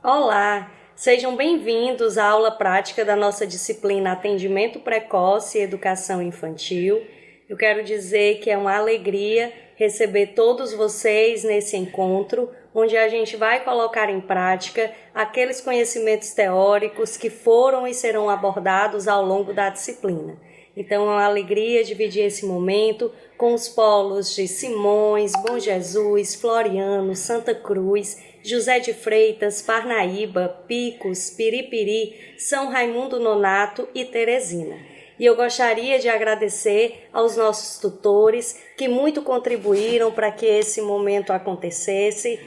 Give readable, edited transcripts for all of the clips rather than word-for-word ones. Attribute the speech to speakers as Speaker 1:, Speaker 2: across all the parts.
Speaker 1: Olá, sejam bem-vindos à aula prática da nossa disciplina Atendimento Precoce e Educação Infantil. Eu quero dizer que é uma alegria receber todos vocês nesse encontro, onde a gente vai colocar em prática aqueles conhecimentos teóricos que foram e serão abordados ao longo da disciplina. Então é uma alegria dividir esse momento com os polos de Simões, Bom Jesus, Floriano, Santa Cruz, José de Freitas, Parnaíba, Picos, Piripiri, São Raimundo Nonato e Teresina. E eu gostaria de agradecer aos nossos tutores que muito contribuíram para que esse momento acontecesse,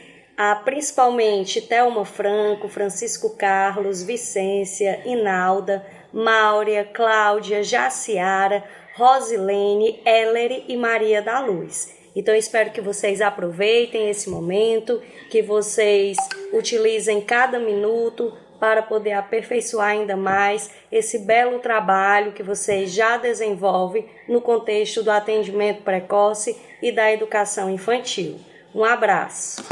Speaker 1: principalmente Thelma Franco, Francisco Carlos, Vicência, Inalda, Máurea, Cláudia, Jaciara, Rosilene, Ellery e Maria da Luz. Então, eu espero que vocês aproveitem esse momento, que vocês utilizem cada minuto para poder aperfeiçoar ainda mais esse belo trabalho que vocês já desenvolvem no contexto do atendimento precoce e da educação infantil. Um abraço!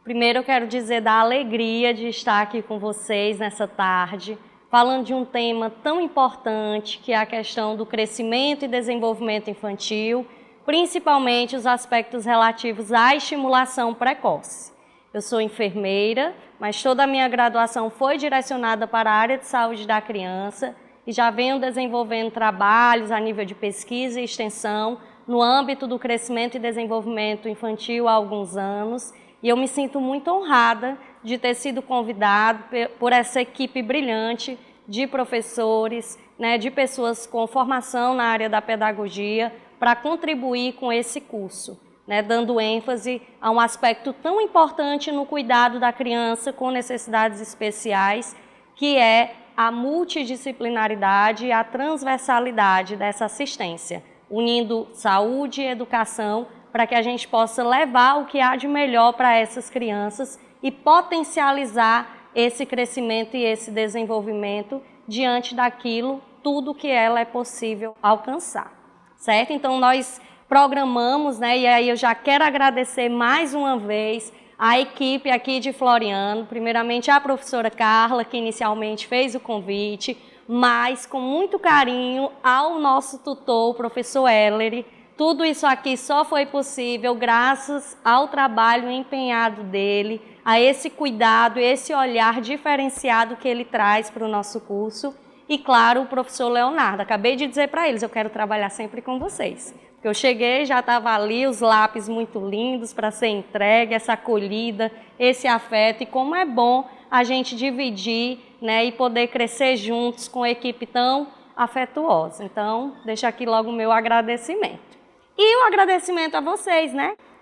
Speaker 1: Primeiro, eu quero dizer da alegria de estar aqui com vocês nessa tarde, falando de um tema tão importante que é a questão do crescimento e desenvolvimento infantil, principalmente os aspectos relativos à estimulação precoce. Eu sou enfermeira, mas toda a minha graduação foi direcionada para a área de saúde da criança e já venho desenvolvendo trabalhos a nível de pesquisa e extensão no âmbito do crescimento e desenvolvimento infantil há alguns anos, e eu me sinto muito honrada de ter sido convidado por essa equipe brilhante de professores, de pessoas com formação na área da pedagogia, para contribuir com esse curso, dando ênfase a um aspecto tão importante no cuidado da criança com necessidades especiais, que é a multidisciplinaridade e a transversalidade dessa assistência, unindo saúde e educação para que a gente possa levar o que há de melhor para essas crianças e potencializar esse crescimento e esse desenvolvimento diante daquilo, tudo que ela é possível alcançar. Certo? Então, nós programamos, e aí eu já quero agradecer mais uma vez a equipe aqui de Floriano, primeiramente a professora Carla, que inicialmente fez o convite, mas com muito carinho ao nosso tutor, o professor Ellery. Tudo isso aqui só foi possível graças ao trabalho empenhado dele, a esse cuidado, esse olhar diferenciado que ele traz para o nosso curso. E, claro, o professor Leonardo. Acabei de dizer para eles, eu quero trabalhar sempre com vocês. Porque eu cheguei, já estava ali, os lápis muito lindos para ser entregue, essa acolhida, esse afeto. E como é bom a gente dividir, e poder crescer juntos com uma equipe tão afetuosa. Então, deixo aqui logo o meu agradecimento. E o agradecimento a vocês,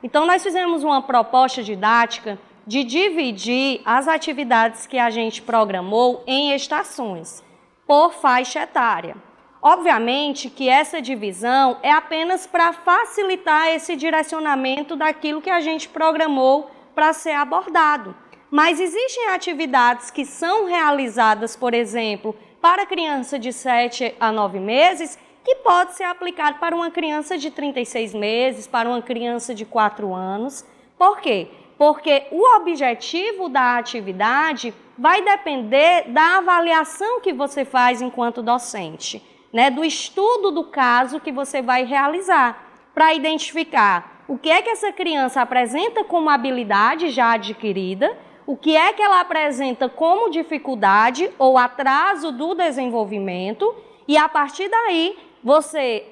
Speaker 1: Então, nós fizemos uma proposta didática de dividir as atividades que a gente programou em estações, por faixa etária. Obviamente que essa divisão é apenas para facilitar esse direcionamento daquilo que a gente programou para ser abordado. Mas existem atividades que são realizadas, por exemplo, para criança de 7 a 9 meses, que pode ser aplicado para uma criança de 36 meses, para uma criança de 4 anos. Por quê? Porque o objetivo da atividade vai depender da avaliação que você faz enquanto docente, do estudo do caso que você vai realizar, para identificar o que é que essa criança apresenta como habilidade já adquirida, o que é que ela apresenta como dificuldade ou atraso do desenvolvimento, e a partir daí, você,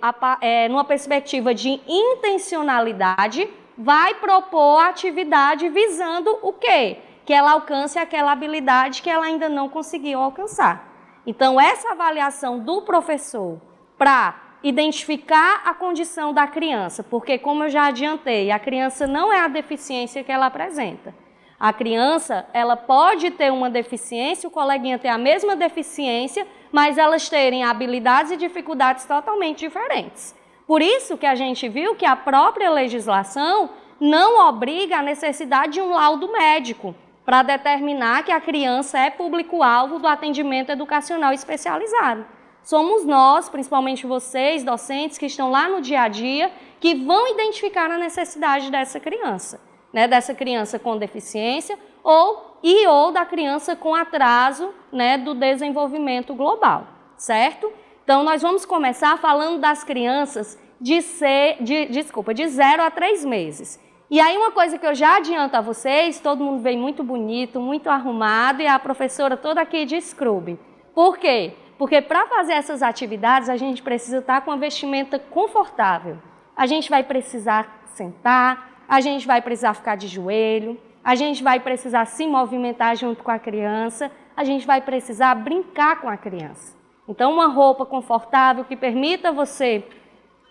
Speaker 1: numa perspectiva de intencionalidade, vai propor a atividade visando o quê? Que ela alcance aquela habilidade que ela ainda não conseguiu alcançar. Então, essa avaliação do professor para identificar a condição da criança, porque, como eu já adiantei, a criança não é a deficiência que ela apresenta. A criança, ela pode ter uma deficiência, o coleguinha ter a mesma deficiência, mas elas terem habilidades e dificuldades totalmente diferentes. Por isso que a gente viu que a própria legislação não obriga a necessidade de um laudo médico para determinar que a criança é público-alvo do atendimento educacional especializado. Somos nós, principalmente vocês, docentes, que estão lá no dia a dia, que vão identificar a necessidade dessa criança. né, dessa criança com deficiência ou da criança com atraso, né, do desenvolvimento global, certo? Então, nós vamos começar falando das crianças de 0 a 3 meses. E aí, uma coisa que eu já adianto a vocês, todo mundo vem muito bonito, muito arrumado, e a professora toda aqui de scrub. Por quê? Porque para fazer essas atividades, a gente precisa estar com uma vestimenta confortável. A gente vai precisar sentar, a gente vai precisar ficar de joelho, a gente vai precisar se movimentar junto com a criança, a gente vai precisar brincar com a criança. Então, uma roupa confortável que permita você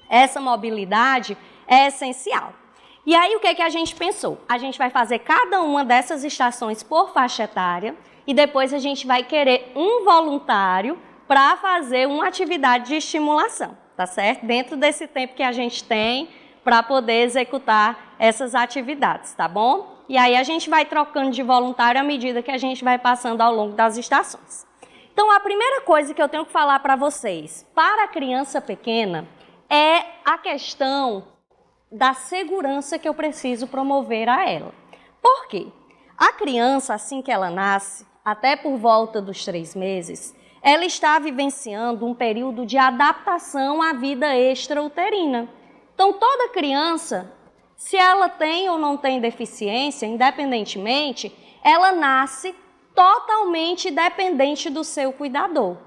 Speaker 1: essa mobilidade é essencial. E aí, o que a gente pensou? A gente vai fazer cada uma dessas estações por faixa etária e depois a gente vai querer um voluntário para fazer uma atividade de estimulação, tá certo? Dentro desse tempo que a gente tem para poder executar essas atividades, tá bom? E aí a gente vai trocando de voluntário à medida que a gente vai passando ao longo das estações. Então, a primeira coisa que eu tenho que falar para vocês, para a criança pequena, é a questão da segurança que eu preciso promover a ela. Por quê? A criança, assim que ela nasce, até por volta dos 3 meses, ela está vivenciando um período de adaptação à vida extrauterina. Então, toda criança, se ela tem ou não tem deficiência, independentemente, ela nasce totalmente dependente do seu cuidador,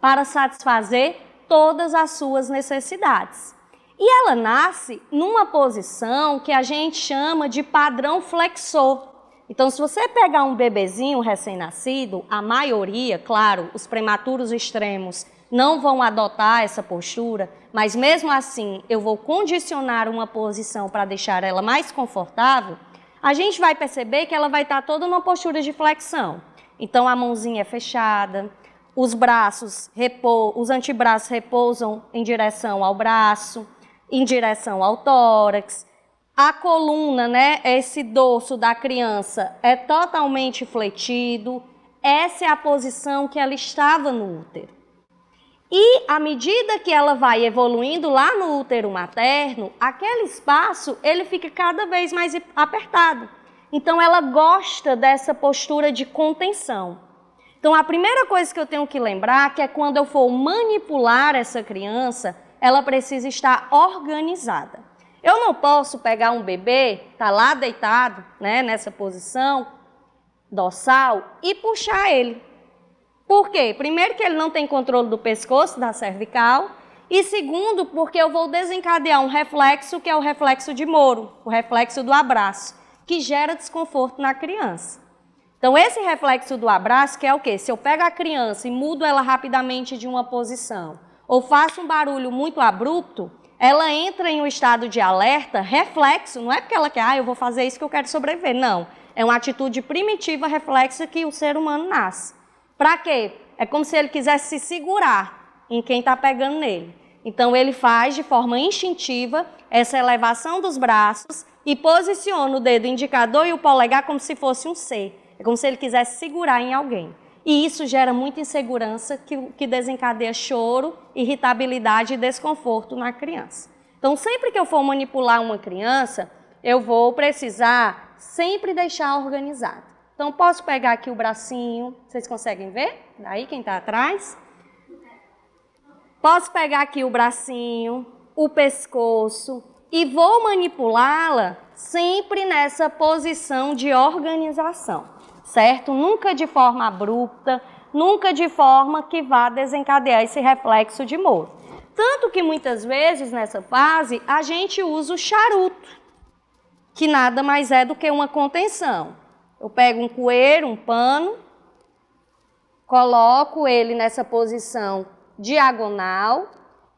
Speaker 1: para satisfazer todas as suas necessidades. E ela nasce numa posição que a gente chama de padrão flexor. Então, se você pegar um bebezinho recém-nascido, a maioria, claro, os prematuros extremos não vão adotar essa postura, mas mesmo assim eu vou condicionar uma posição para deixar ela mais confortável, a gente vai perceber que ela vai estar toda numa postura de flexão. Então, a mãozinha é fechada, os antebraços repousam em direção ao braço, em direção ao tórax. A coluna, né, esse dorso da criança é totalmente fletido. Essa é a posição que ela estava no útero. E à medida que ela vai evoluindo lá no útero materno, aquele espaço ele fica cada vez mais apertado. Então ela gosta dessa postura de contenção. Então a primeira coisa que eu tenho que lembrar que é quando eu for manipular essa criança, ela precisa estar organizada. Eu não posso pegar um bebê, tá lá deitado, né, nessa posição dorsal e puxar ele. Por quê? Primeiro que ele não tem controle do pescoço, da cervical, e segundo porque eu vou desencadear um reflexo que é o reflexo de Moro, o reflexo do abraço, que gera desconforto na criança. Então esse reflexo do abraço que é o quê? Se eu pego a criança e mudo ela rapidamente de uma posição, ou faço um barulho muito abrupto, ela entra em um estado de alerta, reflexo, não é porque ela quer, eu vou fazer isso que eu quero sobreviver, não. É uma atitude primitiva, reflexa que o ser humano nasce. Para quê? É como se ele quisesse se segurar em quem está pegando nele. Então ele faz de forma instintiva essa elevação dos braços e posiciona o dedo indicador e o polegar como se fosse um C. É como se ele quisesse segurar em alguém. E isso gera muita insegurança que desencadeia choro, irritabilidade e desconforto na criança. Então, sempre que eu for manipular uma criança, eu vou precisar sempre deixar organizado. Então, posso pegar aqui o bracinho, vocês conseguem ver? Daí, quem está atrás? Posso pegar aqui o bracinho, o pescoço e vou manipulá-la sempre nessa posição de organização. Certo? Nunca de forma abrupta, nunca de forma que vá desencadear esse reflexo de Moro. Tanto que muitas vezes nessa fase a gente usa o charuto, que nada mais é do que uma contenção. Eu pego um coeiro, um pano, coloco ele nessa posição diagonal,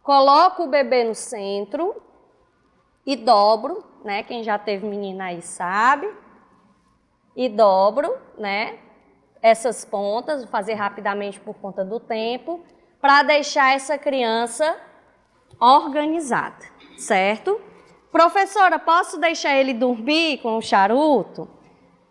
Speaker 1: coloco o bebê no centro e dobro, né? Quem já teve menina aí sabe. E dobro, né, essas pontas, vou fazer rapidamente por conta do tempo, para deixar essa criança organizada, certo? Professora, posso deixar ele dormir com o charuto?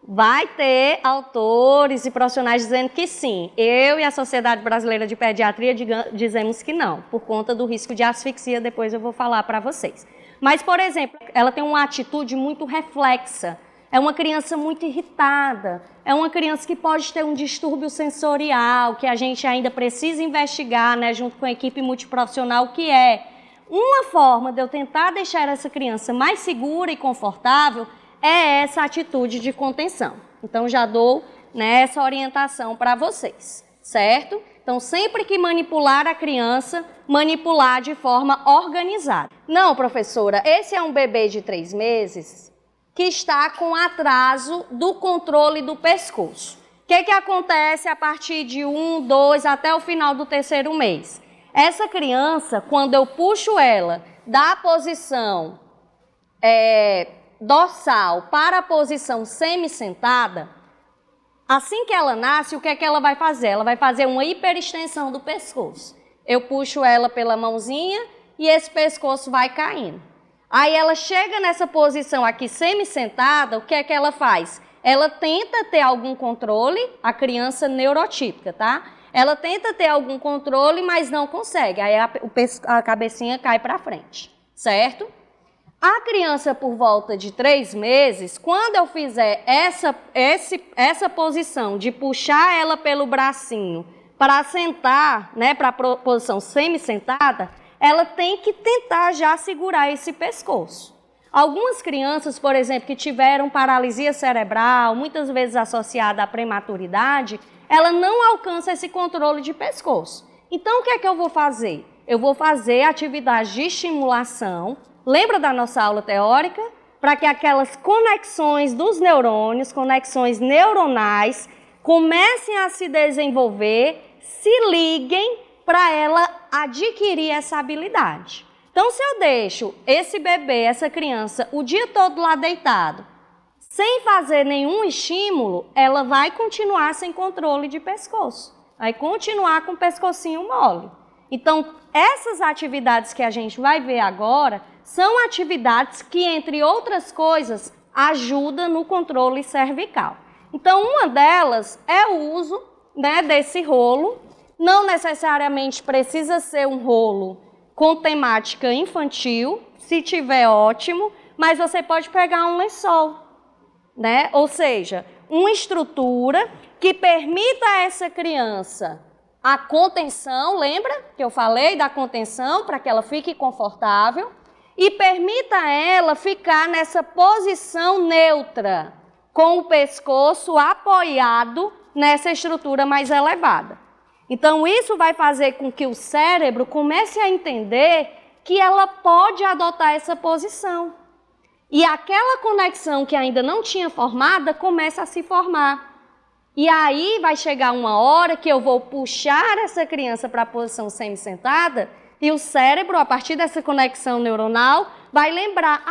Speaker 1: Vai ter autores e profissionais dizendo que sim. Eu e a Sociedade Brasileira de Pediatria dizemos que não, por conta do risco de asfixia, depois eu vou falar para vocês. Mas, por exemplo, ela tem uma atitude muito reflexa. é uma criança muito irritada, é uma criança que pode ter um distúrbio sensorial, que a gente ainda precisa investigar, né, junto com a equipe multiprofissional, que é uma forma de eu tentar deixar essa criança mais segura e confortável é essa atitude de contenção. Então, já dou, né, essa orientação para vocês, certo? Então, sempre que manipular a criança, manipular de forma organizada. Não, professora, esse é um bebê de 3 meses que está com atraso do controle do pescoço. O que acontece a partir de 1, 2, até o final do 3º mês? Essa criança, quando eu puxo ela da posição dorsal para a posição semi-sentada, assim que ela nasce, o que é que ela vai fazer? Ela vai fazer uma hiperextensão do pescoço. Eu puxo ela pela mãozinha e esse pescoço vai caindo. Aí ela chega nessa posição aqui semi-sentada, o que é que ela faz? Ela tenta ter algum controle, a criança neurotípica, tá? Ela tenta ter algum controle, mas não consegue. Aí a cabecinha cai para frente, certo? A criança por volta de 3 meses, quando eu fizer essa posição de puxar ela pelo bracinho para sentar, né, para a posição semi-sentada, ela tem que tentar já segurar esse pescoço. Algumas crianças, por exemplo, que tiveram paralisia cerebral, muitas vezes associada à prematuridade, ela não alcança esse controle de pescoço. Então, o que é que eu vou fazer? Eu vou fazer atividade de estimulação. Lembra da nossa aula teórica? Para que aquelas conexões dos neurônios, conexões neuronais, comecem a se desenvolver, se liguem para ela adquirir essa habilidade. Então, se eu deixo esse bebê, essa criança, o dia todo lá deitado, sem fazer nenhum estímulo, ela vai continuar sem controle de pescoço. Vai continuar com o pescocinho mole. Então, essas atividades que a gente vai ver agora são atividades que, entre outras coisas, ajudam no controle cervical. Então, uma delas é o uso, né, desse rolo. Não necessariamente precisa ser um rolo com temática infantil, se tiver ótimo, mas você pode pegar um lençol, né? Ou seja, uma estrutura que permita a essa criança a contenção, lembra que eu falei da contenção para que ela fique confortável e permita a ela ficar nessa posição neutra, com o pescoço apoiado nessa estrutura mais elevada. Então, isso vai fazer com que o cérebro comece a entender que ela pode adotar essa posição. E aquela conexão que ainda não tinha formada começa a se formar. E aí vai chegar uma hora que eu vou puxar essa criança para a posição semi-sentada e o cérebro, a partir dessa conexão neuronal, vai lembrar,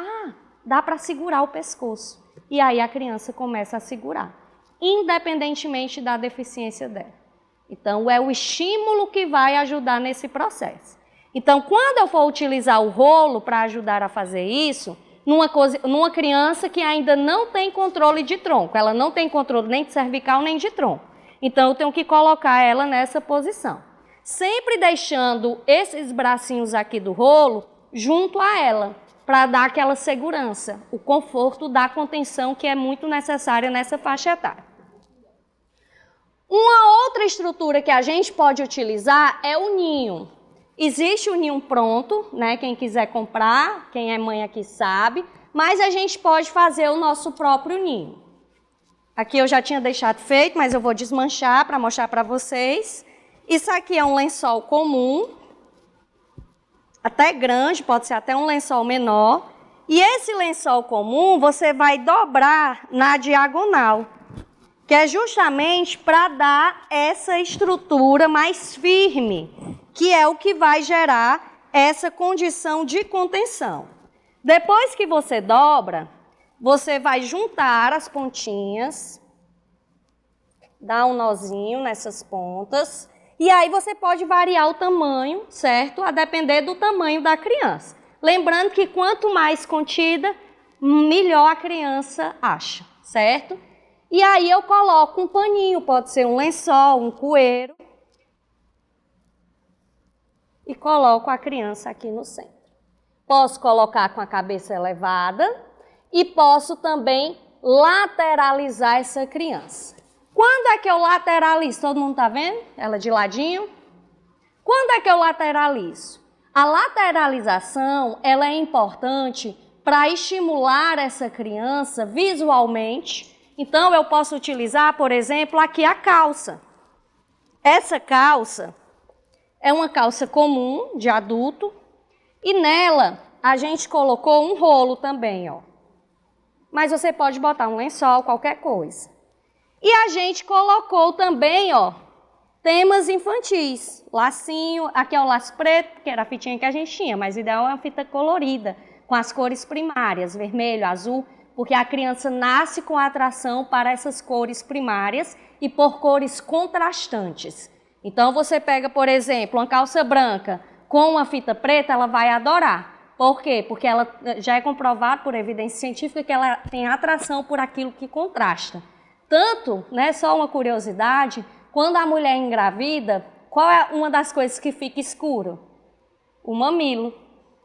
Speaker 1: dá para segurar o pescoço. E aí a criança começa a segurar, independentemente da deficiência dela. Então, é o estímulo que vai ajudar nesse processo. Então, quando eu for utilizar o rolo para ajudar a fazer isso, numa criança que ainda não tem controle de tronco, ela não tem controle nem de cervical nem de tronco. Então, eu tenho que colocar ela nessa posição. Sempre deixando esses bracinhos aqui do rolo junto a ela, para dar aquela segurança, o conforto da contenção que é muito necessária nessa faixa etária. Uma outra estrutura que a gente pode utilizar é o ninho. Existe o ninho pronto, né? Quem quiser comprar, quem é mãe aqui sabe, mas a gente pode fazer o nosso próprio ninho. Aqui eu já tinha deixado feito, mas eu vou desmanchar para mostrar para vocês. Isso aqui é um lençol comum, até grande, pode ser até um lençol menor. E esse lençol comum você vai dobrar na diagonal, que é justamente para dar essa estrutura mais firme, que é o que vai gerar essa condição de contenção. Depois que você dobra, você vai juntar as pontinhas, dar um nozinho nessas pontas, e aí você pode variar o tamanho, certo? A depender do tamanho da criança. Lembrando que quanto mais contida, melhor a criança acha, certo? E aí eu coloco um paninho, pode ser um lençol, um cueiro, e coloco a criança aqui no centro. Posso colocar com a cabeça elevada e posso também lateralizar essa criança. Quando é que eu lateralizo? Todo mundo está vendo? Ela de ladinho. Quando é que eu lateralizo? A lateralização, ela é importante para estimular essa criança visualmente. Então, eu posso utilizar, por exemplo, aqui a calça. Essa calça é uma calça comum de adulto e nela a gente colocou um rolo também, ó. Mas você pode botar um lençol, qualquer coisa. E a gente colocou também, ó, temas infantis. Lacinho, aqui é o laço preto, que era a fitinha que a gente tinha, mas o ideal é uma fita colorida, com as cores primárias, vermelho, azul, porque a criança nasce com atração para essas cores primárias e por cores contrastantes. Então, você pega, por exemplo, uma calça branca com uma fita preta, ela vai adorar. Por quê? Porque ela já é comprovado por evidência científica que ela tem atração por aquilo que contrasta. Tanto, né, só uma curiosidade, quando a mulher engravida, qual é uma das coisas que fica escuro? O mamilo.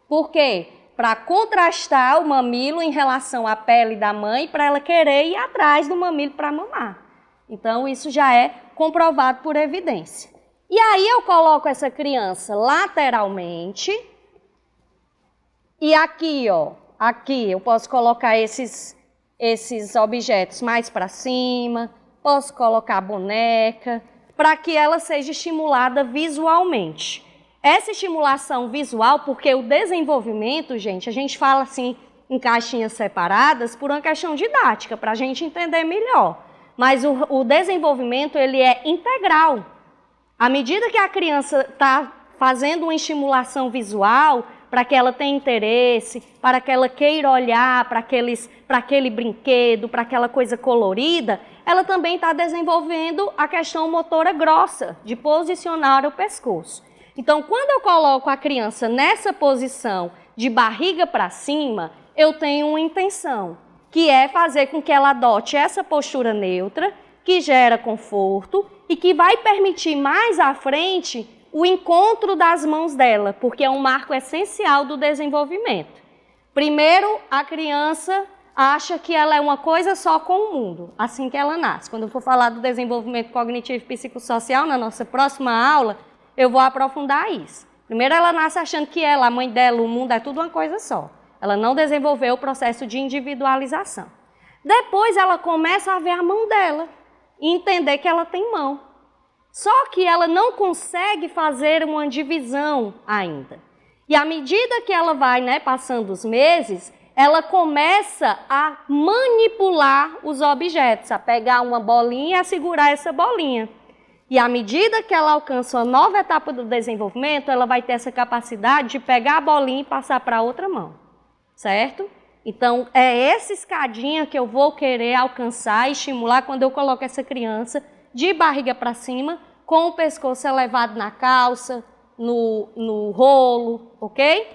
Speaker 1: Por quê? Para contrastar o mamilo em relação à pele da mãe, para ela querer ir atrás do mamilo para mamar. Então, isso já é comprovado por evidência. E aí eu coloco essa criança lateralmente. E aqui, ó, aqui eu posso colocar esses objetos mais para cima, posso colocar a boneca, para que ela seja estimulada visualmente. Essa estimulação visual, porque o desenvolvimento, gente, a gente fala assim em caixinhas separadas por uma questão didática, para a gente entender melhor. Mas o desenvolvimento, ele é integral. À medida que a criança está fazendo uma estimulação visual, para que ela tenha interesse, para que ela queira olhar para aquele brinquedo, para aquela coisa colorida, ela também está desenvolvendo a questão motora grossa, de posicionar o pescoço. Então, quando eu coloco a criança nessa posição de barriga para cima, eu tenho uma intenção, que é fazer com que ela adote essa postura neutra, que gera conforto e que vai permitir mais à frente o encontro das mãos dela, porque é um marco essencial do desenvolvimento. Primeiro, a criança acha que ela é uma coisa só com o mundo, assim que ela nasce. Quando eu for falar do desenvolvimento cognitivo e psicossocial, na nossa próxima aula, eu vou aprofundar isso. Primeiro, ela nasce achando que ela, a mãe dela, o mundo é tudo uma coisa só. Ela não desenvolveu o processo de individualização. Depois, ela começa a ver a mão dela e entender que ela tem mão. Só que ela não consegue fazer uma divisão ainda. E à medida que ela vai, né, passando os meses, ela começa a manipular os objetos, a pegar uma bolinha e a segurar essa bolinha. E à medida que ela alcança uma nova etapa do desenvolvimento, ela vai ter essa capacidade de pegar a bolinha e passar para a outra mão, certo? Então, é essa escadinha que eu vou querer alcançar e estimular quando eu coloco essa criança de barriga para cima, com o pescoço elevado na calça, no rolo, ok?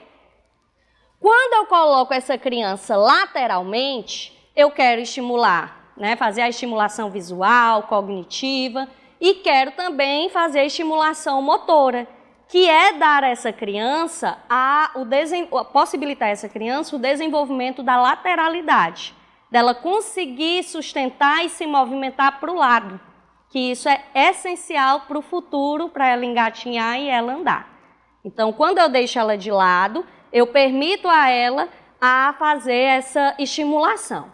Speaker 1: Quando eu coloco essa criança lateralmente, eu quero estimular, né, fazer a estimulação visual, cognitiva, e quero também fazer a estimulação motora, que é dar a essa criança, possibilitar a essa criança o desenvolvimento da lateralidade, dela conseguir sustentar e se movimentar para o lado, que isso é essencial para o futuro, para ela engatinhar e ela andar. Então, quando eu deixo ela de lado, eu permito a ela a fazer essa estimulação.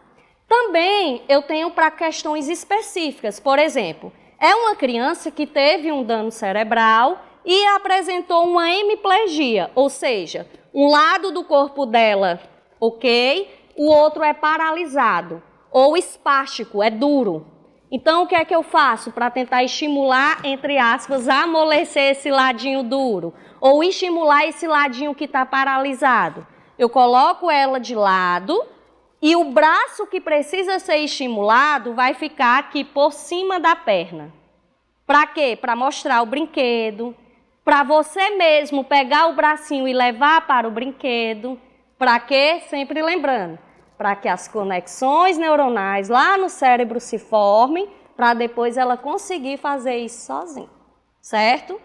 Speaker 1: Também eu tenho para questões específicas, por exemplo, é uma criança que teve um dano cerebral e apresentou uma hemiplegia, ou seja, um lado do corpo dela, ok, o outro é paralisado, ou espástico, é duro. Então, o que é que eu faço para tentar estimular, entre aspas, amolecer esse ladinho duro, ou estimular esse ladinho que está paralisado? Eu coloco ela de lado e o braço que precisa ser estimulado vai ficar aqui por cima da perna. Para quê? Para mostrar o brinquedo, para você mesmo pegar o bracinho e levar para o brinquedo. Para quê? Sempre lembrando, para que as conexões neuronais lá no cérebro se formem, para depois ela conseguir fazer isso sozinha, certo?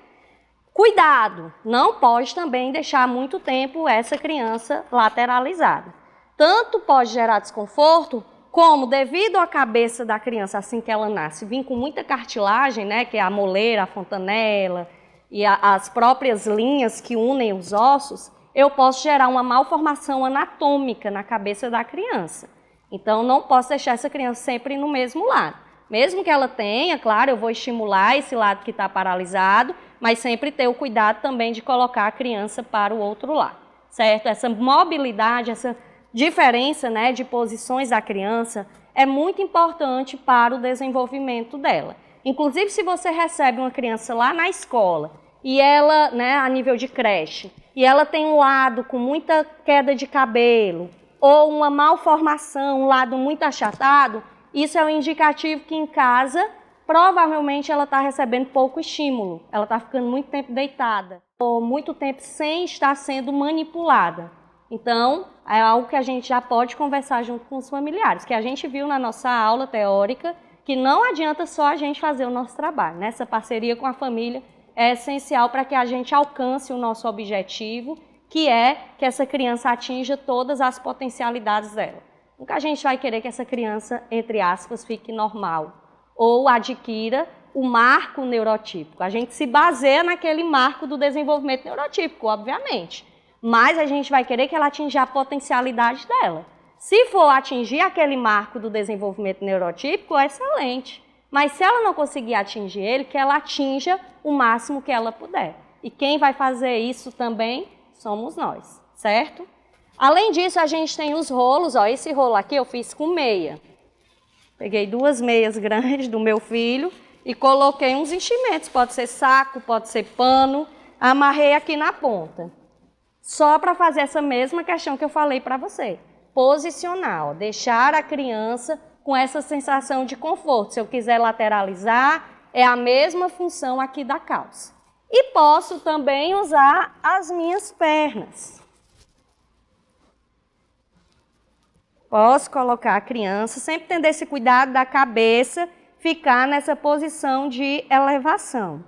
Speaker 1: Cuidado, não pode também deixar muito tempo essa criança lateralizada. Tanto pode gerar desconforto, Como, devido à cabeça da criança, assim que ela nasce, vir com muita cartilagem, né, que é a moleira, a fontanela e as próprias linhas que unem os ossos, eu posso gerar uma malformação anatômica na cabeça da criança. Então, não posso deixar essa criança sempre no mesmo lado. Mesmo que ela tenha, claro, eu vou estimular esse lado que está paralisado, mas sempre ter o cuidado também de colocar a criança para o outro lado, certo? Essa mobilidade, essa diferença, né, de posições da criança é muito importante para o desenvolvimento dela. Inclusive, se você recebe uma criança lá na escola e ela, né, a nível de creche, e ela tem um lado com muita queda de cabelo ou uma malformação, um lado muito achatado, isso é um indicativo que em casa provavelmente ela está recebendo pouco estímulo, ela está ficando muito tempo deitada ou muito tempo sem estar sendo manipulada. Então, é algo que a gente já pode conversar junto com os familiares, que a gente viu na nossa aula teórica, que não adianta só a gente fazer o nosso trabalho, né? Essa parceria com a família é essencial para que a gente alcance o nosso objetivo, que é que essa criança atinja todas as potencialidades dela. Nunca a gente vai querer que essa criança, entre aspas, fique normal ou adquira o marco neurotípico. A gente se baseia naquele marco do desenvolvimento neurotípico, obviamente. Mas a gente vai querer que ela atinja a potencialidade dela. Se for atingir aquele marco do desenvolvimento neurotípico, é excelente. Mas se ela não conseguir atingir ele, que ela atinja o máximo que ela puder. E quem vai fazer isso também somos nós, certo? Além disso, a gente tem os rolos. Ó, esse rolo aqui eu fiz com meia. Peguei 2 meias grandes do meu filho e coloquei uns enchimentos. Pode ser saco, pode ser pano. Amarrei aqui na ponta. Só para fazer essa mesma questão que eu falei para você. Posicionar, ó, deixar a criança com essa sensação de conforto. Se eu quiser lateralizar, é a mesma função aqui da calça. E posso também usar as minhas pernas. Posso colocar a criança, sempre tendo esse cuidado da cabeça, ficar nessa posição de elevação.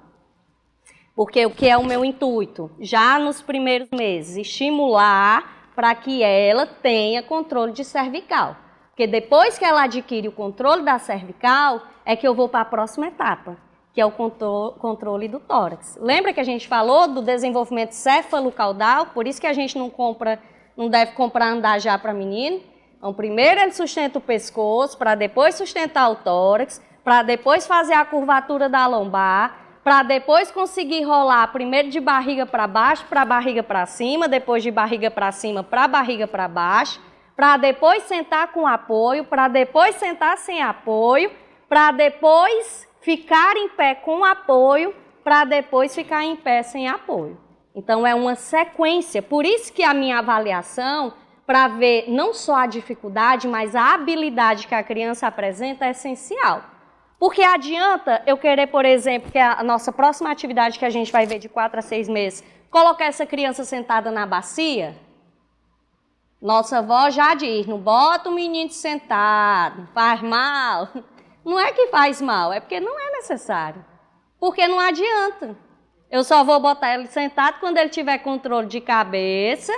Speaker 1: Porque o que é o meu intuito? Já nos primeiros meses, estimular para que ela tenha controle de cervical. Porque depois que ela adquire o controle da cervical, é que eu vou para a próxima etapa, que é o controle do tórax. Lembra que a gente falou do desenvolvimento céfalo-caudal? Por isso que a gente não deve comprar andar já para menino. Então, primeiro ele sustenta o pescoço, para depois sustentar o tórax, para depois fazer a curvatura da lombar, para depois conseguir rolar primeiro de barriga para baixo, para barriga para cima, depois de barriga para cima, para barriga para baixo, para depois sentar com apoio, para depois sentar sem apoio, para depois ficar em pé com apoio, para depois ficar em pé sem apoio. Então é uma sequência, por isso que a minha avaliação, para ver não só a dificuldade, mas a habilidade que a criança apresenta é essencial. Porque adianta eu querer, por exemplo, que a nossa próxima atividade que a gente vai ver de 4 a 6 meses, colocar essa criança sentada na bacia? Nossa avó já diz, não bota o menino sentado, faz mal. Não é que faz mal, é porque não é necessário. Porque não adianta. Eu só vou botar ele sentado quando ele tiver controle de cabeça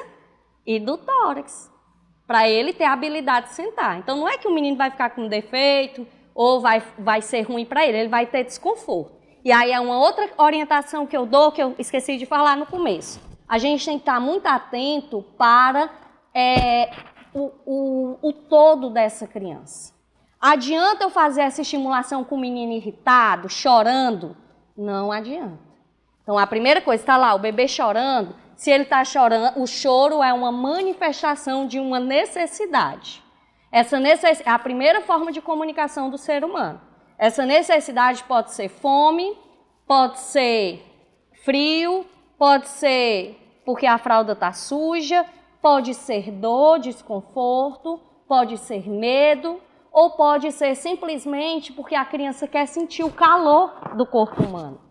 Speaker 1: e do tórax, para ele ter a habilidade de sentar. Então não é que o menino vai ficar com defeito ou vai ser ruim para ele vai ter desconforto. E aí é uma outra orientação que eu dou, que eu esqueci de falar no começo. A gente tem que estar muito atento para o todo dessa criança. Adianta eu fazer essa estimulação com o menino irritado, chorando? Não adianta. Então a primeira coisa, está lá o bebê chorando, se ele está chorando, o choro é uma manifestação de uma necessidade. Essa necessidade é a primeira forma de comunicação do ser humano. Essa necessidade pode ser fome, pode ser frio, pode ser porque a fralda está suja, pode ser dor, desconforto, pode ser medo, ou pode ser simplesmente porque a criança quer sentir o calor do corpo humano.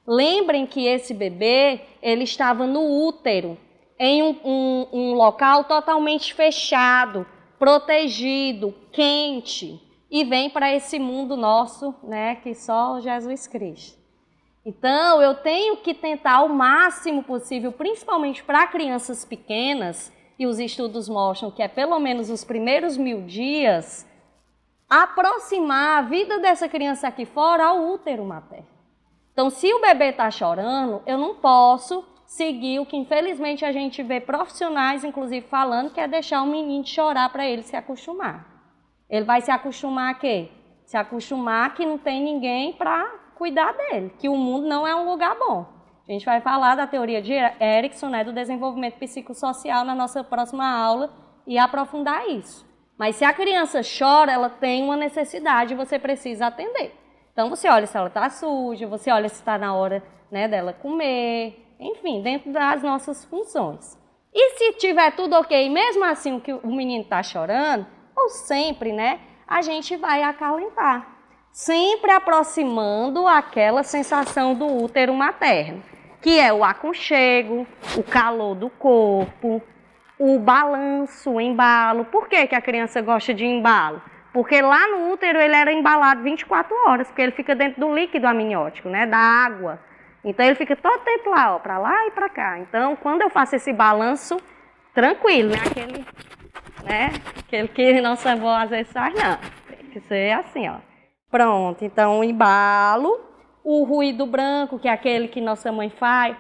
Speaker 1: Lembrem que esse bebê, ele estava no útero, em um local totalmente fechado, protegido, quente, e vem para esse mundo nosso, né, que só Jesus Cristo. Então, eu tenho que tentar o máximo possível, principalmente para crianças pequenas, e os estudos mostram que é pelo menos os primeiros 1000 dias, aproximar a vida dessa criança aqui fora ao útero materno. Então, se o bebê está chorando, eu não posso seguir o que infelizmente a gente vê profissionais, inclusive, falando, que é deixar o menino chorar para ele se acostumar. Ele vai se acostumar a quê? Se acostumar que não tem ninguém para cuidar dele, que o mundo não é um lugar bom. A gente vai falar da teoria de Erikson, né, do desenvolvimento psicossocial na nossa próxima aula e aprofundar isso. Mas se a criança chora, ela tem uma necessidade e você precisa atender. Então você olha se ela está suja, você olha se está na hora, né, dela comer, enfim, dentro das nossas funções. E se tiver tudo ok, mesmo assim o que o menino está chorando, ou sempre, né, a gente vai acalentar, sempre aproximando aquela sensação do útero materno, que é o aconchego, o calor do corpo, o balanço, o embalo. Por que que a criança gosta de embalo? Porque lá no útero ele era embalado 24 horas, porque ele fica dentro do líquido amniótico, né, da água. Então ele fica todo tempo lá, ó, para lá e para cá. Então, quando eu faço esse balanço, tranquilo, né, aquele que nossa avó às vezes faz, não. Tem que ser assim, ó. Pronto, então o embalo, o ruído branco, que é aquele que nossa mãe faz.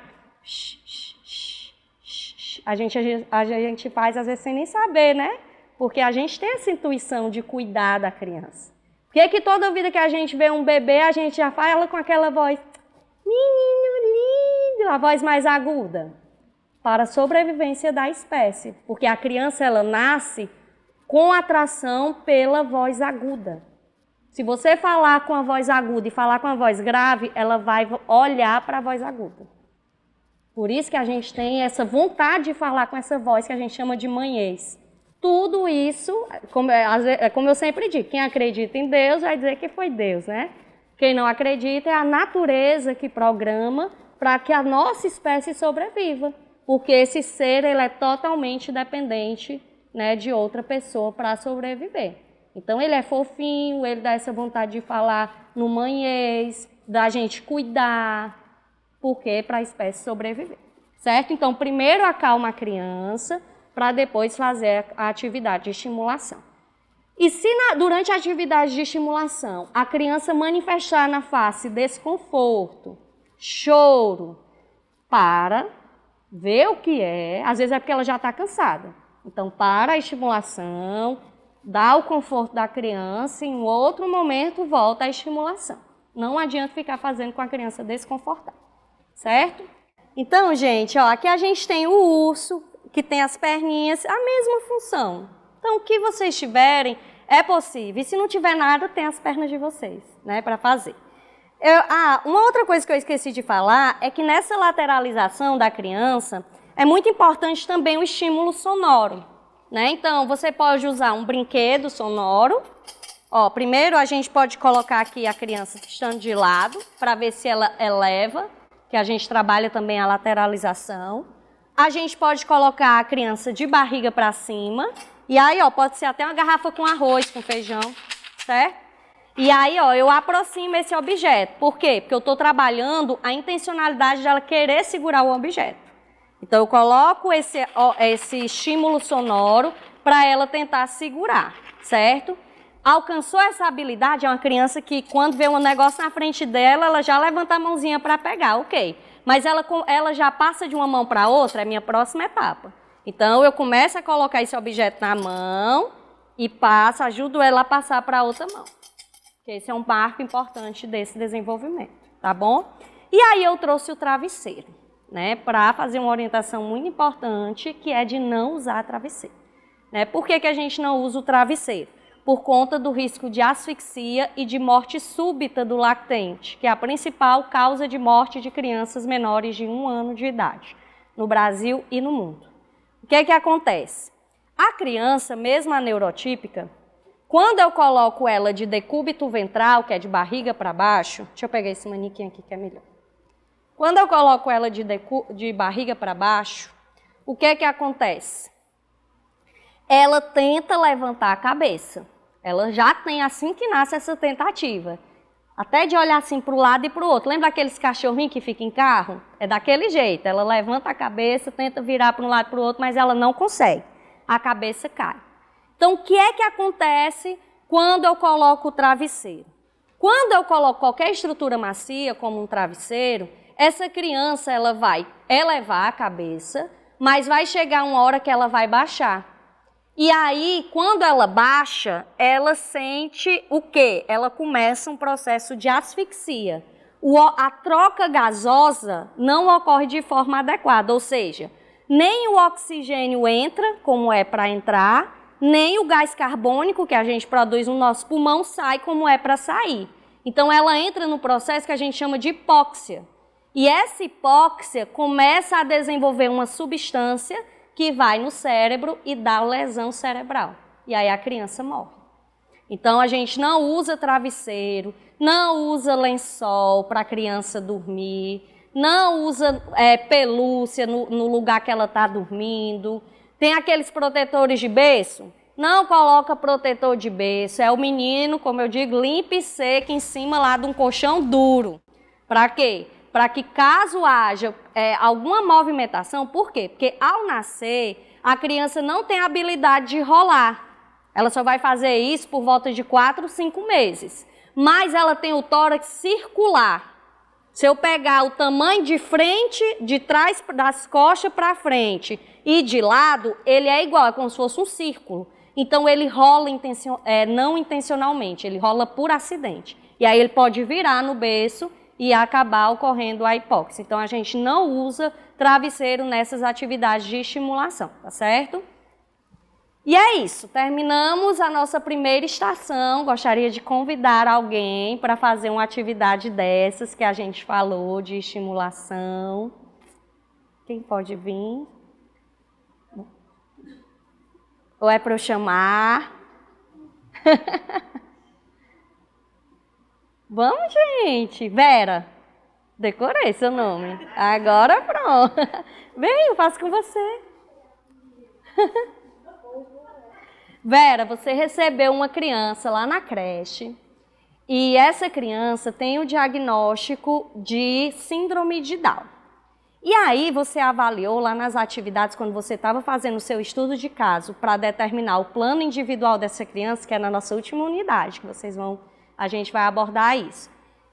Speaker 1: A gente faz às vezes sem nem saber, né? Porque a gente tem essa intuição de cuidar da criança. Por que que toda vida que a gente vê um bebê, a gente já fala com aquela voz, menino lindo, a voz mais aguda? Para a sobrevivência da espécie. Porque a criança, ela nasce com atração pela voz aguda. Se você falar com a voz aguda e falar com a voz grave, ela vai olhar para a voz aguda. Por isso que a gente tem essa vontade de falar com essa voz que a gente chama de manhês. Tudo isso, como eu sempre digo, quem acredita em Deus vai dizer que foi Deus, né? Quem não acredita é a natureza que programa para que a nossa espécie sobreviva. Porque esse ser, ele é totalmente dependente, né, de outra pessoa para sobreviver. Então ele é fofinho, ele dá essa vontade de falar no manhês, da gente cuidar, porque para a espécie sobreviver, certo? Então primeiro acalma a criança, para depois fazer a atividade de estimulação. E se durante a atividade de estimulação a criança manifestar na face desconforto, choro, para, vê o que é, às vezes é porque ela já está cansada. Então para a estimulação, dá o conforto da criança e em outro momento volta à estimulação. Não adianta ficar fazendo com a criança desconfortável, certo? Então, gente, ó, aqui a gente tem o urso, que tem as perninhas, a mesma função. Então, o que vocês tiverem é possível. E se não tiver nada, tem as pernas de vocês, né, para fazer. Uma outra coisa que eu esqueci de falar é que nessa lateralização da criança é muito importante também o estímulo sonoro, né? Então, você pode usar um brinquedo sonoro. Ó, primeiro a gente pode colocar aqui a criança estando de lado, para ver se ela eleva, que a gente trabalha também a lateralização. A gente pode colocar a criança de barriga para cima. E aí, ó, pode ser até uma garrafa com arroz, com feijão, certo? E aí, ó, eu aproximo esse objeto. Por quê? Porque eu estou trabalhando a intencionalidade dela querer segurar o objeto. Então, eu coloco esse estímulo sonoro para ela tentar segurar, certo? Alcançou essa habilidade, é uma criança que quando vê um negócio na frente dela, ela já levanta a mãozinha para pegar, ok. Mas ela já passa de uma mão para outra, é a minha próxima etapa. Então, eu começo a colocar esse objeto na mão e ajudo ela a passar para a outra mão. Esse é um marco importante desse desenvolvimento, tá bom? E aí eu trouxe o travesseiro, né, para fazer uma orientação muito importante, que é de não usar travesseiro. Né? Por que a gente não usa o travesseiro? Por conta do risco de asfixia e de morte súbita do lactente, que é a principal causa de morte de crianças menores de 1 ano de idade, no Brasil e no mundo. O que acontece? A criança, mesmo a neurotípica, quando eu coloco ela de decúbito ventral, que é de barriga para baixo, deixa eu pegar esse manequim aqui que é melhor. Quando eu coloco ela de barriga para baixo, o que acontece? Ela tenta levantar a cabeça. Ela já tem, assim que nasce, essa tentativa. Até de olhar assim para o lado e para o outro. Lembra aqueles cachorrinhos que ficam em carro? É daquele jeito. Ela levanta a cabeça, tenta virar para um lado e para o outro, mas ela não consegue. A cabeça cai. Então, o que acontece quando eu coloco o travesseiro. Quando eu coloco qualquer estrutura macia, como um travesseiro, essa criança ela vai elevar a cabeça, mas vai chegar uma hora que ela vai baixar. E aí, quando ela baixa, ela sente o quê? Ela começa um processo de asfixia. A troca gasosa não ocorre de forma adequada, ou seja, nem o oxigênio entra, como é para entrar, nem o gás carbônico que a gente produz no nosso pulmão sai como é para sair. Então, ela entra no processo que a gente chama de hipóxia. E essa hipóxia começa a desenvolver uma substância que vai no cérebro e dá lesão cerebral. E aí a criança morre. Então, a gente não usa travesseiro, não usa lençol para a criança dormir, não usa pelúcia no lugar que ela está dormindo. Tem aqueles protetores de berço? Não coloca protetor de berço. É o menino, como eu digo, limpo e seco em cima lá de um colchão duro. Para quê? Para que caso haja alguma movimentação, por quê? Porque ao nascer, a criança não tem habilidade de rolar. Ela só vai fazer isso por volta de 4, 5 meses. Mas ela tem o tórax circular. Se eu pegar o tamanho de frente, de trás das costas para frente e de lado, ele é igual, é como se fosse um círculo. Então ele rola não intencionalmente, ele rola por acidente. E aí ele pode virar no berço e acabar ocorrendo a hipóxia. Então a gente não usa travesseiro nessas atividades de estimulação, tá certo? E é isso, terminamos a nossa primeira estação. Gostaria de convidar alguém para fazer uma atividade dessas que a gente falou, de estimulação. Quem pode vir? Ou é para eu chamar? Vamos, gente. Vera, decorei seu nome. Agora pronto. Vem, eu faço com você. Vera, você recebeu uma criança lá na creche e essa criança tem o diagnóstico de síndrome de Down. E aí você avaliou lá nas atividades, quando você estava fazendo o seu estudo de caso para determinar o plano individual dessa criança, que é na nossa última unidade, que a gente vai abordar isso.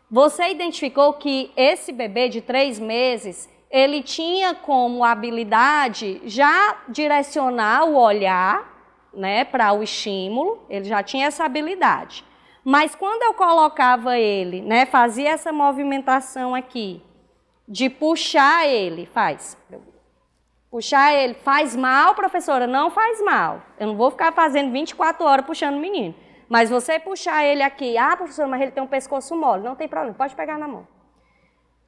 Speaker 1: Você identificou que esse bebê de 3 meses, ele tinha como habilidade já direcionar o olhar, né, para o estímulo, ele já tinha essa habilidade. Mas quando eu colocava ele, né, fazia essa movimentação aqui, de puxar ele, puxar ele, faz mal, professora? Não faz mal. Eu não vou ficar fazendo 24 horas puxando o menino. Mas você puxar ele aqui, professora, mas ele tem um pescoço mole, não tem problema, pode pegar na mão.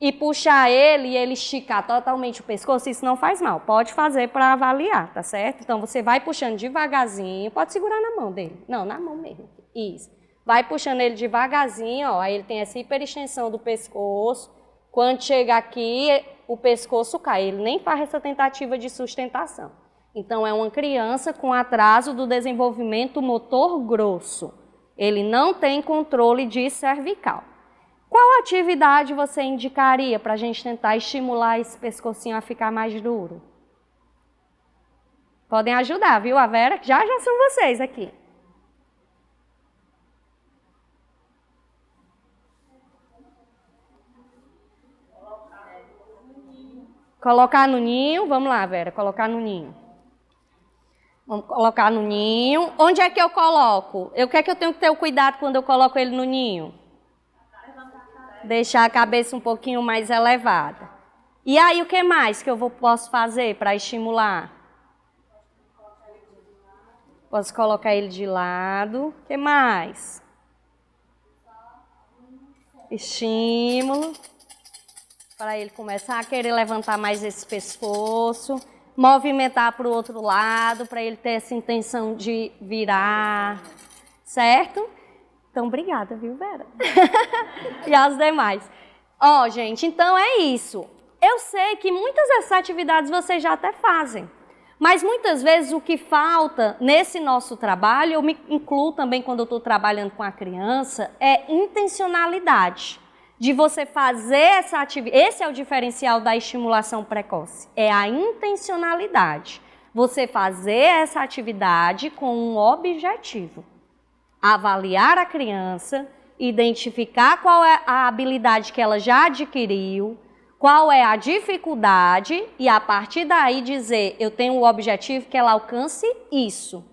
Speaker 1: E puxar ele e ele esticar totalmente o pescoço, isso não faz mal. Pode fazer para avaliar, tá certo? Então, você vai puxando devagarzinho, pode segurar na mão dele. Não, na mão mesmo. Isso. Vai puxando ele devagarzinho, ó, aí ele tem essa hiperextensão do pescoço. Quando chega aqui, o pescoço cai. Ele nem faz essa tentativa de sustentação. Então, é uma criança com atraso do desenvolvimento motor grosso. Ele não tem controle de cervical. Qual atividade você indicaria para a gente tentar estimular esse pescocinho a ficar mais duro? Podem ajudar, viu, a Vera? Já são vocês aqui. Colocar no ninho. Vamos lá, Vera, colocar no ninho. Vamos colocar no ninho. Onde é que eu coloco? O que é que eu tenho que ter o cuidado quando eu coloco ele no ninho? Deixar a cabeça um pouquinho mais elevada. E aí, o que mais que eu posso fazer para estimular? Posso colocar ele de lado. O que mais? Estímulo. Para ele começar a querer levantar mais esse pescoço. Movimentar para o outro lado, para ele ter essa intenção de virar. Certo? Então, obrigada, viu, Vera? E as demais. Ó, gente, então é isso. Eu sei que muitas dessas atividades vocês já até fazem. Mas muitas vezes o que falta nesse nosso trabalho, eu me incluo também quando eu estou trabalhando com a criança, é intencionalidade. De você fazer essa atividade. Esse é o diferencial da estimulação precoce. É a intencionalidade. Você fazer essa atividade com um objetivo. avaliar a criança, identificar qual é a habilidade que ela já adquiriu, qual é a dificuldade e a partir daí dizer, eu tenho o objetivo que ela alcance isso.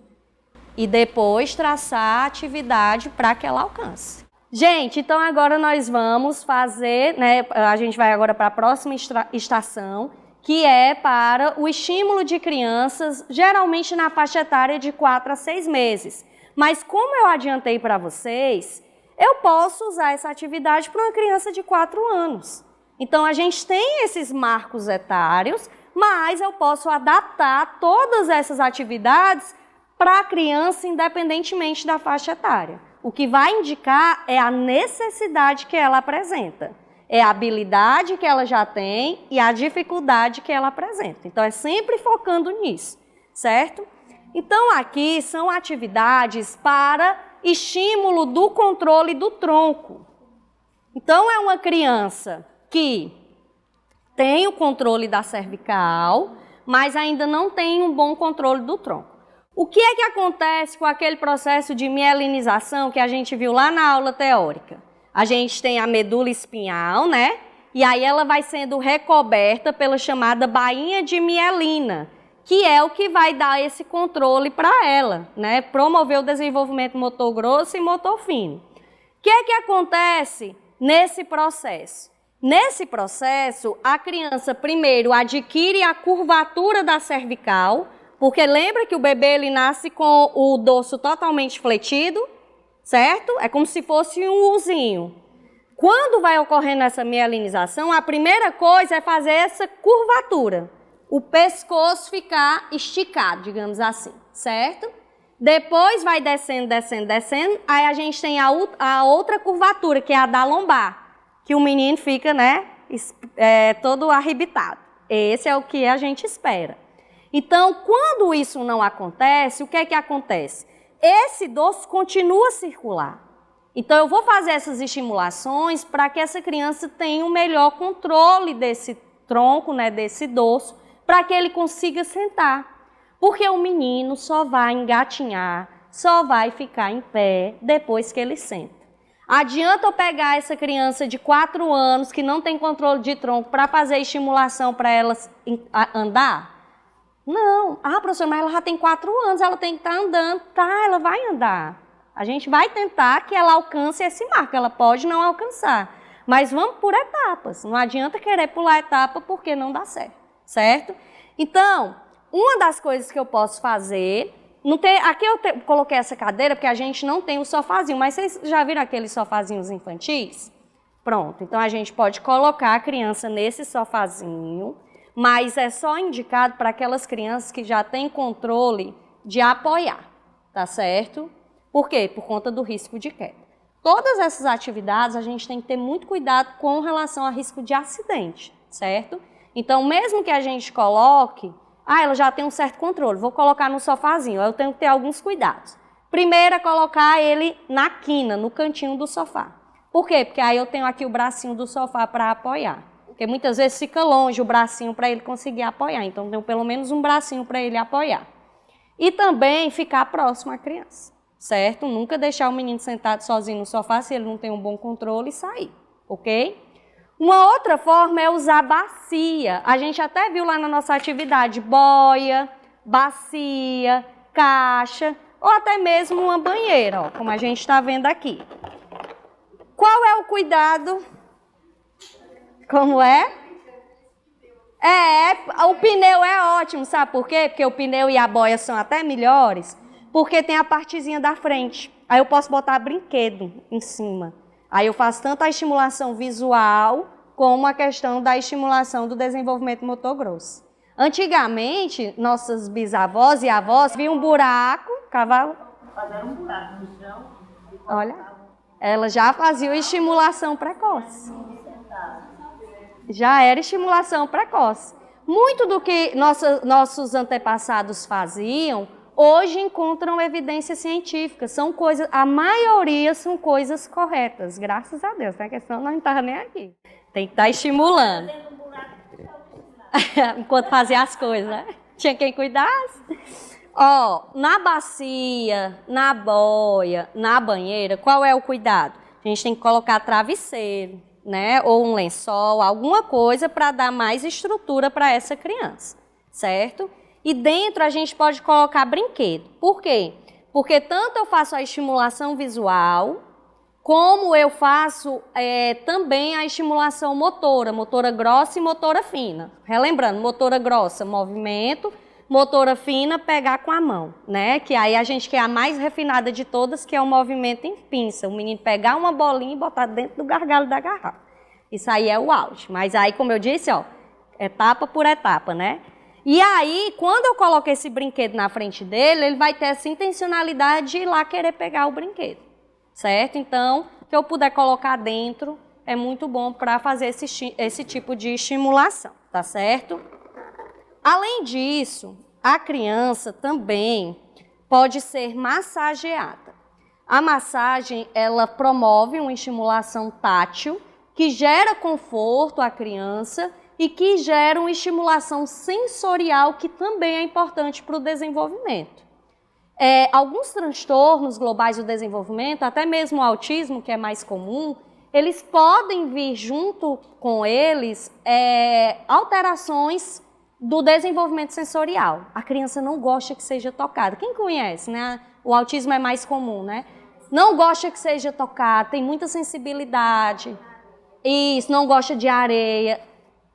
Speaker 1: E depois traçar a atividade para que ela alcance. Gente, então agora nós vamos fazer, né, a gente vai agora para a próxima estação, que é para o estímulo de crianças, geralmente na faixa etária de 4 a 6 meses. Mas como eu adiantei para vocês, eu posso usar essa atividade para uma criança de 4 anos. Então, a gente tem esses marcos etários, mas eu posso adaptar todas essas atividades para a criança, independentemente da faixa etária. O que vai indicar é a necessidade que ela apresenta, é a habilidade que ela já tem e a dificuldade que ela apresenta. Então, é sempre focando nisso, certo? Então, aqui são atividades para estímulo do controle do tronco. Então, é uma criança que tem o controle da cervical, mas ainda não tem um bom controle do tronco. O que é que acontece com aquele processo de mielinização que a gente viu lá na aula teórica? A gente tem a medula espinhal, né? E aí ela vai sendo recoberta pela chamada bainha de mielina, que é o que vai dar esse controle para ela, né? Promover o desenvolvimento motor grosso e motor fino. O que é que acontece nesse processo? Nesse processo, a criança primeiro adquire a curvatura da cervical, porque lembra que o bebê ele nasce com o dorso totalmente fletido, certo? É como se fosse um Uzinho. Quando vai ocorrendo essa mielinização, a primeira coisa é fazer essa curvatura, o pescoço ficar esticado, digamos assim, certo? Depois vai descendo, descendo, descendo, aí a gente tem a outra curvatura, que é a da lombar, que o menino fica, né, todo arrebitado. Esse é o que a gente espera. Então, quando isso não acontece, o que é que acontece? Esse dorso continua a circular. Então, eu vou fazer essas estimulações para que essa criança tenha um melhor controle desse tronco, né, desse dorso, para que ele consiga sentar. Porque o menino só vai engatinhar, só vai ficar em pé depois que ele senta. Adianta eu pegar essa criança de 4 anos que não tem controle de tronco para fazer estimulação para ela andar? Não. Ah, professora, mas ela já tem 4 anos, ela tem que estar andando. Tá, ela vai andar. A gente vai tentar que ela alcance esse marco, ela pode não alcançar. Mas vamos por etapas, não adianta querer pular etapa porque não dá certo, certo? Então, uma das coisas que eu posso fazer... Aqui eu coloquei essa cadeira porque a gente não tem o sofazinho, mas vocês já viram aqueles sofazinhos infantis? Pronto, então a gente pode colocar a criança nesse sofazinho, mas é só indicado para aquelas crianças que já têm controle de apoiar, tá certo? Por quê? Por conta do risco de queda. Todas essas atividades a gente tem que ter muito cuidado com relação ao risco de acidente, certo? Então, mesmo que a gente coloque... ela já tem um certo controle, vou colocar no sofazinho, eu tenho que ter alguns cuidados. Primeiro é colocar ele na quina, no cantinho do sofá. Por quê? Porque aí eu tenho aqui o bracinho do sofá para apoiar. Porque muitas vezes fica longe o bracinho para ele conseguir apoiar, então eu tenho pelo menos um bracinho para ele apoiar. E também ficar próximo à criança, certo? Nunca deixar o menino sentado sozinho no sofá se ele não tem um bom controle e sair, ok? Uma outra forma é usar bacia. A gente até viu lá na nossa atividade boia, bacia, caixa ou até mesmo uma banheira, ó, como a gente está vendo aqui. Qual é o cuidado? Como é? O pneu é ótimo, sabe por quê? Porque o pneu e a boia são até melhores, porque tem a partezinha da frente. Aí eu posso botar brinquedo em cima. Aí eu faço tanto a estimulação visual como a questão da estimulação do desenvolvimento motor grosso. Antigamente, nossas bisavós e avós viam um buraco, cavalo...
Speaker 2: Fazer um buraco no chão.
Speaker 1: Olha, ela já fazia estimulação precoce. Já era estimulação precoce. Muito do que nossos antepassados faziam, hoje encontram evidência científica. São coisas, a maioria são coisas corretas, graças a Deus, né? Porque senão não estava nem aqui. Tem que estar estimulando. Enquanto fazia as coisas, né? Tinha quem cuidasse. Ó, na bacia, na boia, na banheira, qual é o cuidado? A gente tem que colocar travesseiro, né? Ou um lençol, alguma coisa para dar mais estrutura para essa criança, certo? E dentro a gente pode colocar brinquedo. Por quê? Porque tanto eu faço a estimulação visual, como eu faço também a estimulação motora grossa e motora fina. Relembrando, motora grossa, movimento, motora fina, pegar com a mão, né? Que aí a gente quer a mais refinada de todas, que é o movimento em pinça. O menino pegar uma bolinha e botar dentro do gargalo da garrafa. Isso aí é o auge. Mas aí, como eu disse, ó, etapa por etapa, né? E aí, quando eu coloco esse brinquedo na frente dele, ele vai ter essa intencionalidade de ir lá querer pegar o brinquedo, certo? Então, o que eu puder colocar dentro é muito bom para fazer esse tipo de estimulação, tá certo? Além disso, a criança também pode ser massageada. A massagem, ela promove uma estimulação tátil que gera conforto à criança e que gera uma estimulação sensorial que também é importante para o desenvolvimento. Alguns transtornos globais do desenvolvimento, até mesmo o autismo, que é mais comum, eles podem vir junto com eles alterações do desenvolvimento sensorial. A criança não gosta que seja tocada. Quem conhece, né? O autismo é mais comum, né? Não gosta que seja tocada, tem muita sensibilidade. Isso, não gosta de areia.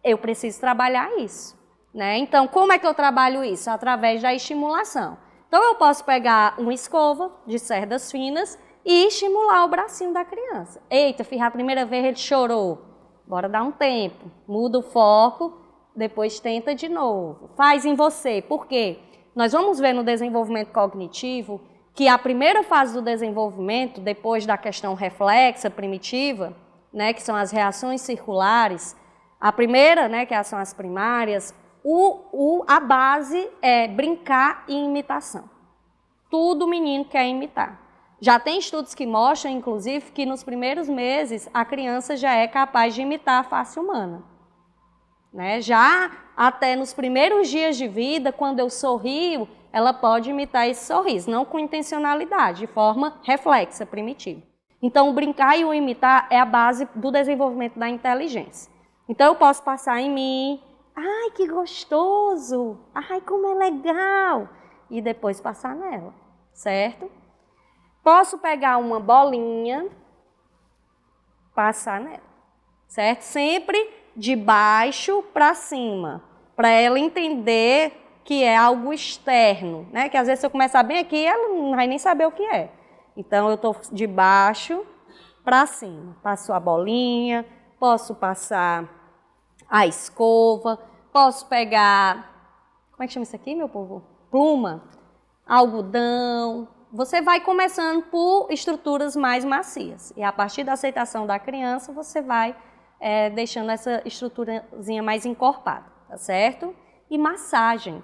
Speaker 1: Eu preciso trabalhar isso, né? Então, como é que eu trabalho isso? Através da estimulação. Então, eu posso pegar uma escova de cerdas finas e estimular o bracinho da criança. Eita, filha, a primeira vez ele chorou. Bora dar um tempo. Muda o foco, depois tenta de novo. Faz em você. Por quê? Nós vamos ver no desenvolvimento cognitivo que a primeira fase do desenvolvimento, depois da questão reflexa primitiva, né, que são as reações circulares, a primeira, né, que são as primárias, a base é brincar e imitação. Tudo o menino quer imitar. Já tem estudos que mostram, inclusive, que nos primeiros meses a criança já é capaz de imitar a face humana. Né? Já até nos primeiros dias de vida, quando eu sorrio, ela pode imitar esse sorriso, não com intencionalidade, de forma reflexa, primitiva. Então, o brincar e o imitar é a base do desenvolvimento da inteligência. Então, eu posso passar em mim, ai, que gostoso, ai, como é legal, e depois passar nela, certo? Posso pegar uma bolinha, passar nela, certo? Sempre de baixo para cima, para ela entender que é algo externo, né? Que às vezes se eu começar bem aqui, ela não vai nem saber o que é. Então, eu estou de baixo para cima. Passo a bolinha, posso passar a escova, posso pegar, como é que chama isso aqui, meu povo? Pluma, algodão. Você vai começando por estruturas mais macias. E a partir da aceitação da criança, você vai deixando essa estruturazinha mais encorpada, tá certo? E massagem.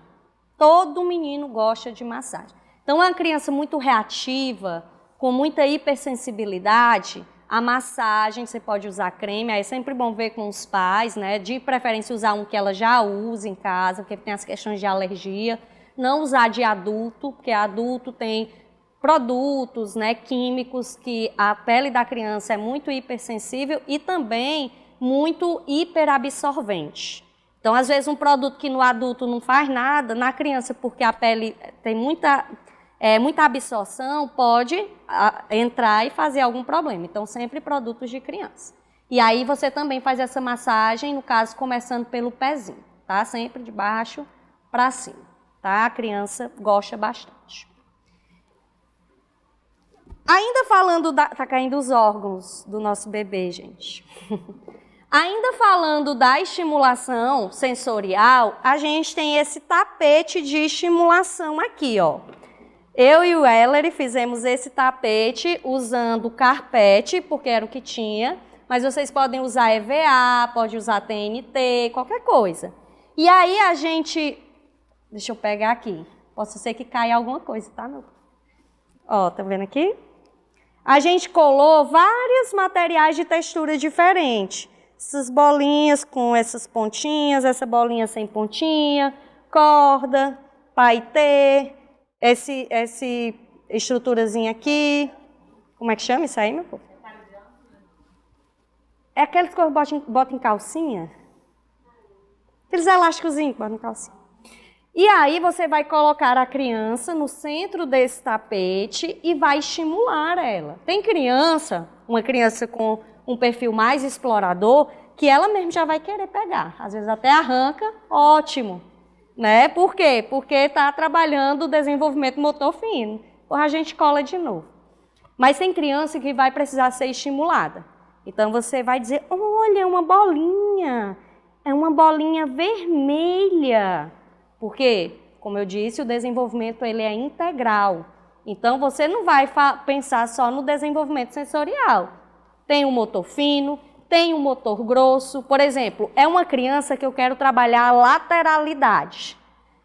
Speaker 1: Todo menino gosta de massagem. Então, uma criança muito reativa, com muita hipersensibilidade, a massagem, você pode usar creme, aí é sempre bom ver com os pais, né? De preferência usar um que ela já usa em casa, porque tem as questões de alergia. Não usar de adulto, porque adulto tem produtos, né, químicos que a pele da criança é muito hipersensível e também muito hiperabsorvente. Então, às vezes, um produto que no adulto não faz nada, na criança, porque a pele tem muita absorção, pode entrar e fazer algum problema. Então, sempre produtos de criança. E aí, você também faz essa massagem, no caso, começando pelo pezinho, tá? Sempre de baixo para cima, tá? A criança gosta bastante. Ainda falando tá caindo os órgãos do nosso bebê, gente. Ainda falando da estimulação sensorial, a gente tem esse tapete de estimulação aqui, ó. Eu e o Ellery fizemos esse tapete usando carpete, porque era o que tinha, mas vocês podem usar EVA, pode usar TNT, qualquer coisa. E aí a gente... Deixa eu pegar aqui. Posso ser que caia alguma coisa, tá, meu? Ó, tá vendo aqui? A gente colou vários materiais de textura diferente. Essas bolinhas com essas pontinhas, essa bolinha sem pontinha, corda, paetê. essa estruturazinha aqui. Como é que chama isso aí, meu povo? É aqueles que eu boto em calcinha. Aqueles elásticozinhos que botam em calcinha. E aí você vai colocar a criança no centro desse tapete e vai estimular ela. Tem criança, uma criança com um perfil mais explorador, que ela mesmo já vai querer pegar. Às vezes até arranca, ótimo. Né? Por quê? Porque está trabalhando o desenvolvimento motor fino. Ou a gente cola de novo. Mas tem criança que vai precisar ser estimulada. Então você vai dizer, olha, é uma bolinha vermelha. Porque, como eu disse, o desenvolvimento ele é integral. Então você não vai pensar só no desenvolvimento sensorial. Tem um motor fino, tem um motor grosso. Por exemplo, é uma criança que eu quero trabalhar a lateralidade.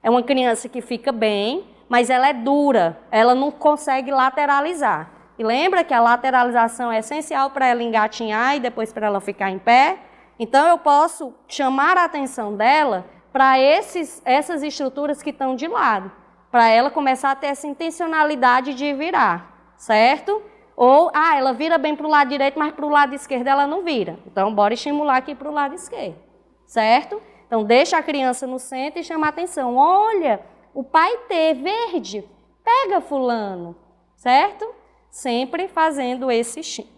Speaker 1: É uma criança que fica bem, mas ela é dura, ela não consegue lateralizar. E lembra que a lateralização é essencial para ela engatinhar e depois para ela ficar em pé? Então eu posso chamar a atenção dela para essas estruturas que estão de lado, para ela começar a ter essa intencionalidade de virar, certo? Ou, ela vira bem para o lado direito, mas para o lado esquerdo ela não vira. Então, bora estimular aqui para o lado esquerdo, certo? Então, deixa a criança no centro e chama a atenção. Olha, o pai T verde, pega fulano, certo? Sempre fazendo esse estímulo,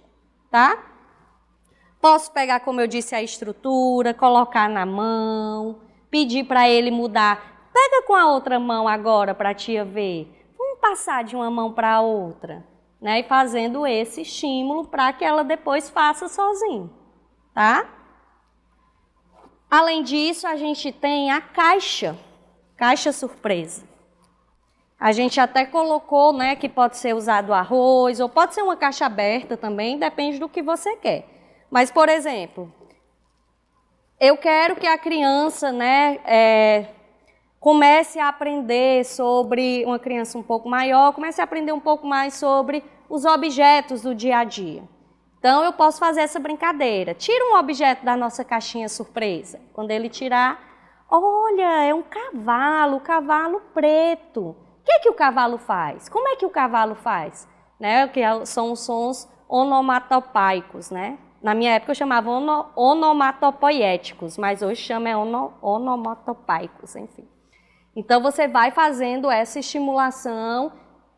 Speaker 1: tá? Posso pegar, como eu disse, a estrutura, colocar na mão, pedir para ele mudar. Pega com a outra mão agora para a tia ver. Vamos passar de uma mão para a outra. Né, e fazendo esse estímulo para que ela depois faça sozinha, tá? Além disso, a gente tem a caixa surpresa. A gente até colocou, né, que pode ser usado arroz, ou pode ser uma caixa aberta também, depende do que você quer. Mas, por exemplo, eu quero que a criança, né, comece a aprender sobre, uma criança um pouco maior, comece a aprender um pouco mais sobre os objetos do dia a dia. Então, eu posso fazer essa brincadeira. Tira um objeto da nossa caixinha surpresa. Quando ele tirar, olha, é um cavalo, cavalo preto. O que o cavalo faz? Como é que o cavalo faz? Né? Que são os sons onomatopaicos, né? Na minha época eu chamava onomatopoiéticos, mas hoje chama onomatopaicos, enfim. Então, você vai fazendo essa estimulação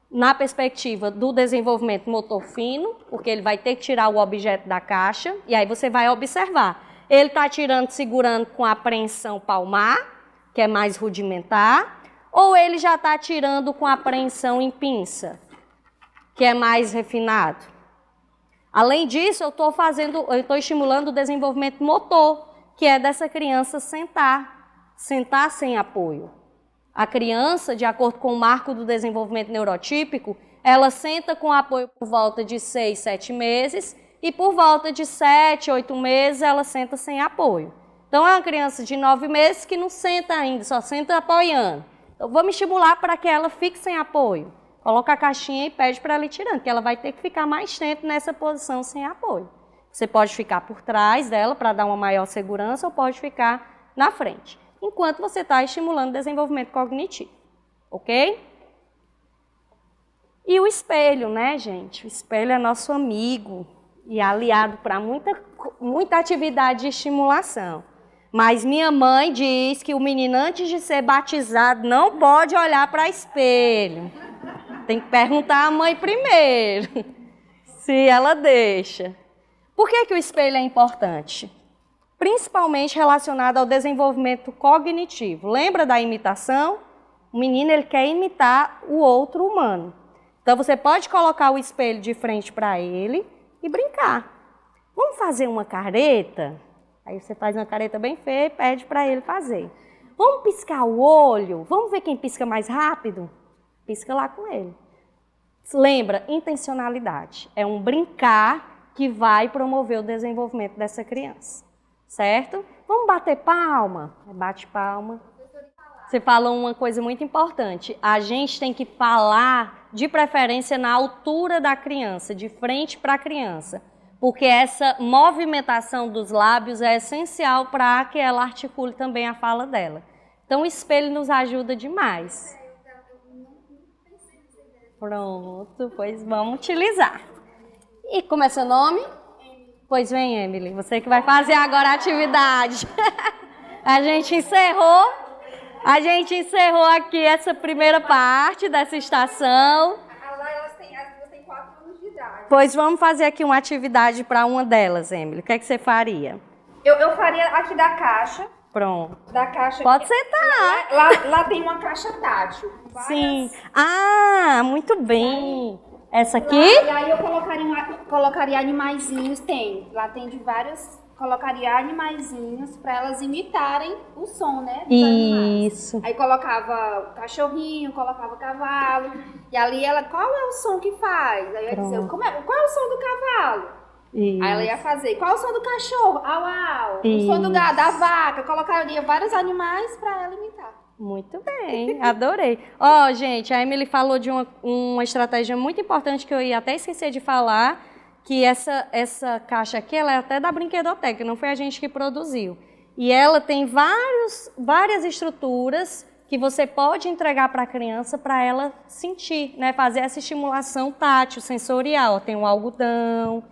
Speaker 1: na perspectiva do desenvolvimento motor fino, porque ele vai ter que tirar o objeto da caixa, e aí você vai observar. Ele está tirando, segurando com a apreensão palmar, que é mais rudimentar, ou ele já está tirando com a apreensão em pinça, que é mais refinado. Além disso, eu estou estimulando o desenvolvimento motor, que é dessa criança sentar sem apoio. A criança, de acordo com o marco do desenvolvimento neurotípico, ela senta com apoio por volta de 6, 7 meses e por volta de 7, 8 meses ela senta sem apoio. Então, é uma criança de 9 meses que não senta ainda, só senta apoiando. Então, vamos estimular para que ela fique sem apoio. Coloca a caixinha e pede para ela ir tirando, que ela vai ter que ficar mais tempo nessa posição sem apoio. Você pode ficar por trás dela para dar uma maior segurança ou pode ficar na frente, enquanto você está estimulando o desenvolvimento cognitivo, ok? E o espelho, né, gente? O espelho é nosso amigo e aliado para muita atividade de estimulação. Mas minha mãe diz que o menino, antes de ser batizado, não pode olhar para espelho. Tem que perguntar à mãe primeiro, se ela deixa. Por que o espelho é importante? Principalmente relacionado ao desenvolvimento cognitivo. Lembra da imitação? O menino ele quer imitar o outro humano. Então, você pode colocar o espelho de frente para ele e brincar. Vamos fazer uma careta? Aí você faz uma careta bem feia e pede para ele fazer. Vamos piscar o olho? Vamos ver quem pisca mais rápido? Pisca lá com ele. Lembra, intencionalidade. É um brincar que vai promover o desenvolvimento dessa criança. Certo? Vamos bater palma? Bate palma. Você falou uma coisa muito importante. A gente tem que falar, de preferência, na altura da criança, de frente para a criança. Porque essa movimentação dos lábios é essencial para que ela articule também a fala dela. Então, o espelho nos ajuda demais. Pronto, pois vamos utilizar. E como é seu nome? Pois vem, Emily, você que vai fazer agora a atividade. A gente encerrou aqui essa primeira parte dessa estação.
Speaker 3: Elas têm 4 anos de idade.
Speaker 1: Pois vamos fazer aqui uma atividade para uma delas, Emily. O que é que você faria?
Speaker 3: Eu faria aqui da caixa.
Speaker 1: Pronto.
Speaker 3: Da caixa.
Speaker 1: Pode sentar.
Speaker 3: Lá tem uma caixa tátil.
Speaker 1: Sim. Ah, muito bem. Essa aqui?
Speaker 3: E aí eu colocaria animaizinhos, lá tem de várias, colocaria animaizinhos para elas imitarem o som, né? Dos
Speaker 1: Isso.
Speaker 3: animais. Aí colocava o cachorrinho, colocava o cavalo, e ali ela, qual é o som que faz? Aí eu ia dizer, qual é o som do cavalo?
Speaker 1: Isso.
Speaker 3: Aí ela ia fazer, qual é o som do cachorro? Au, au. O som do gado, da vaca, colocaria vários animais para ela imitar.
Speaker 1: Muito bem, adorei. Ó, gente, a Emily falou de uma estratégia muito importante que eu ia até esquecer de falar, que essa caixa aqui, ela é até da Brinquedoteca, não foi a gente que produziu. E ela tem várias estruturas que você pode entregar para a criança para ela sentir, né? Fazer essa estimulação tátil, sensorial. Tem o algodão,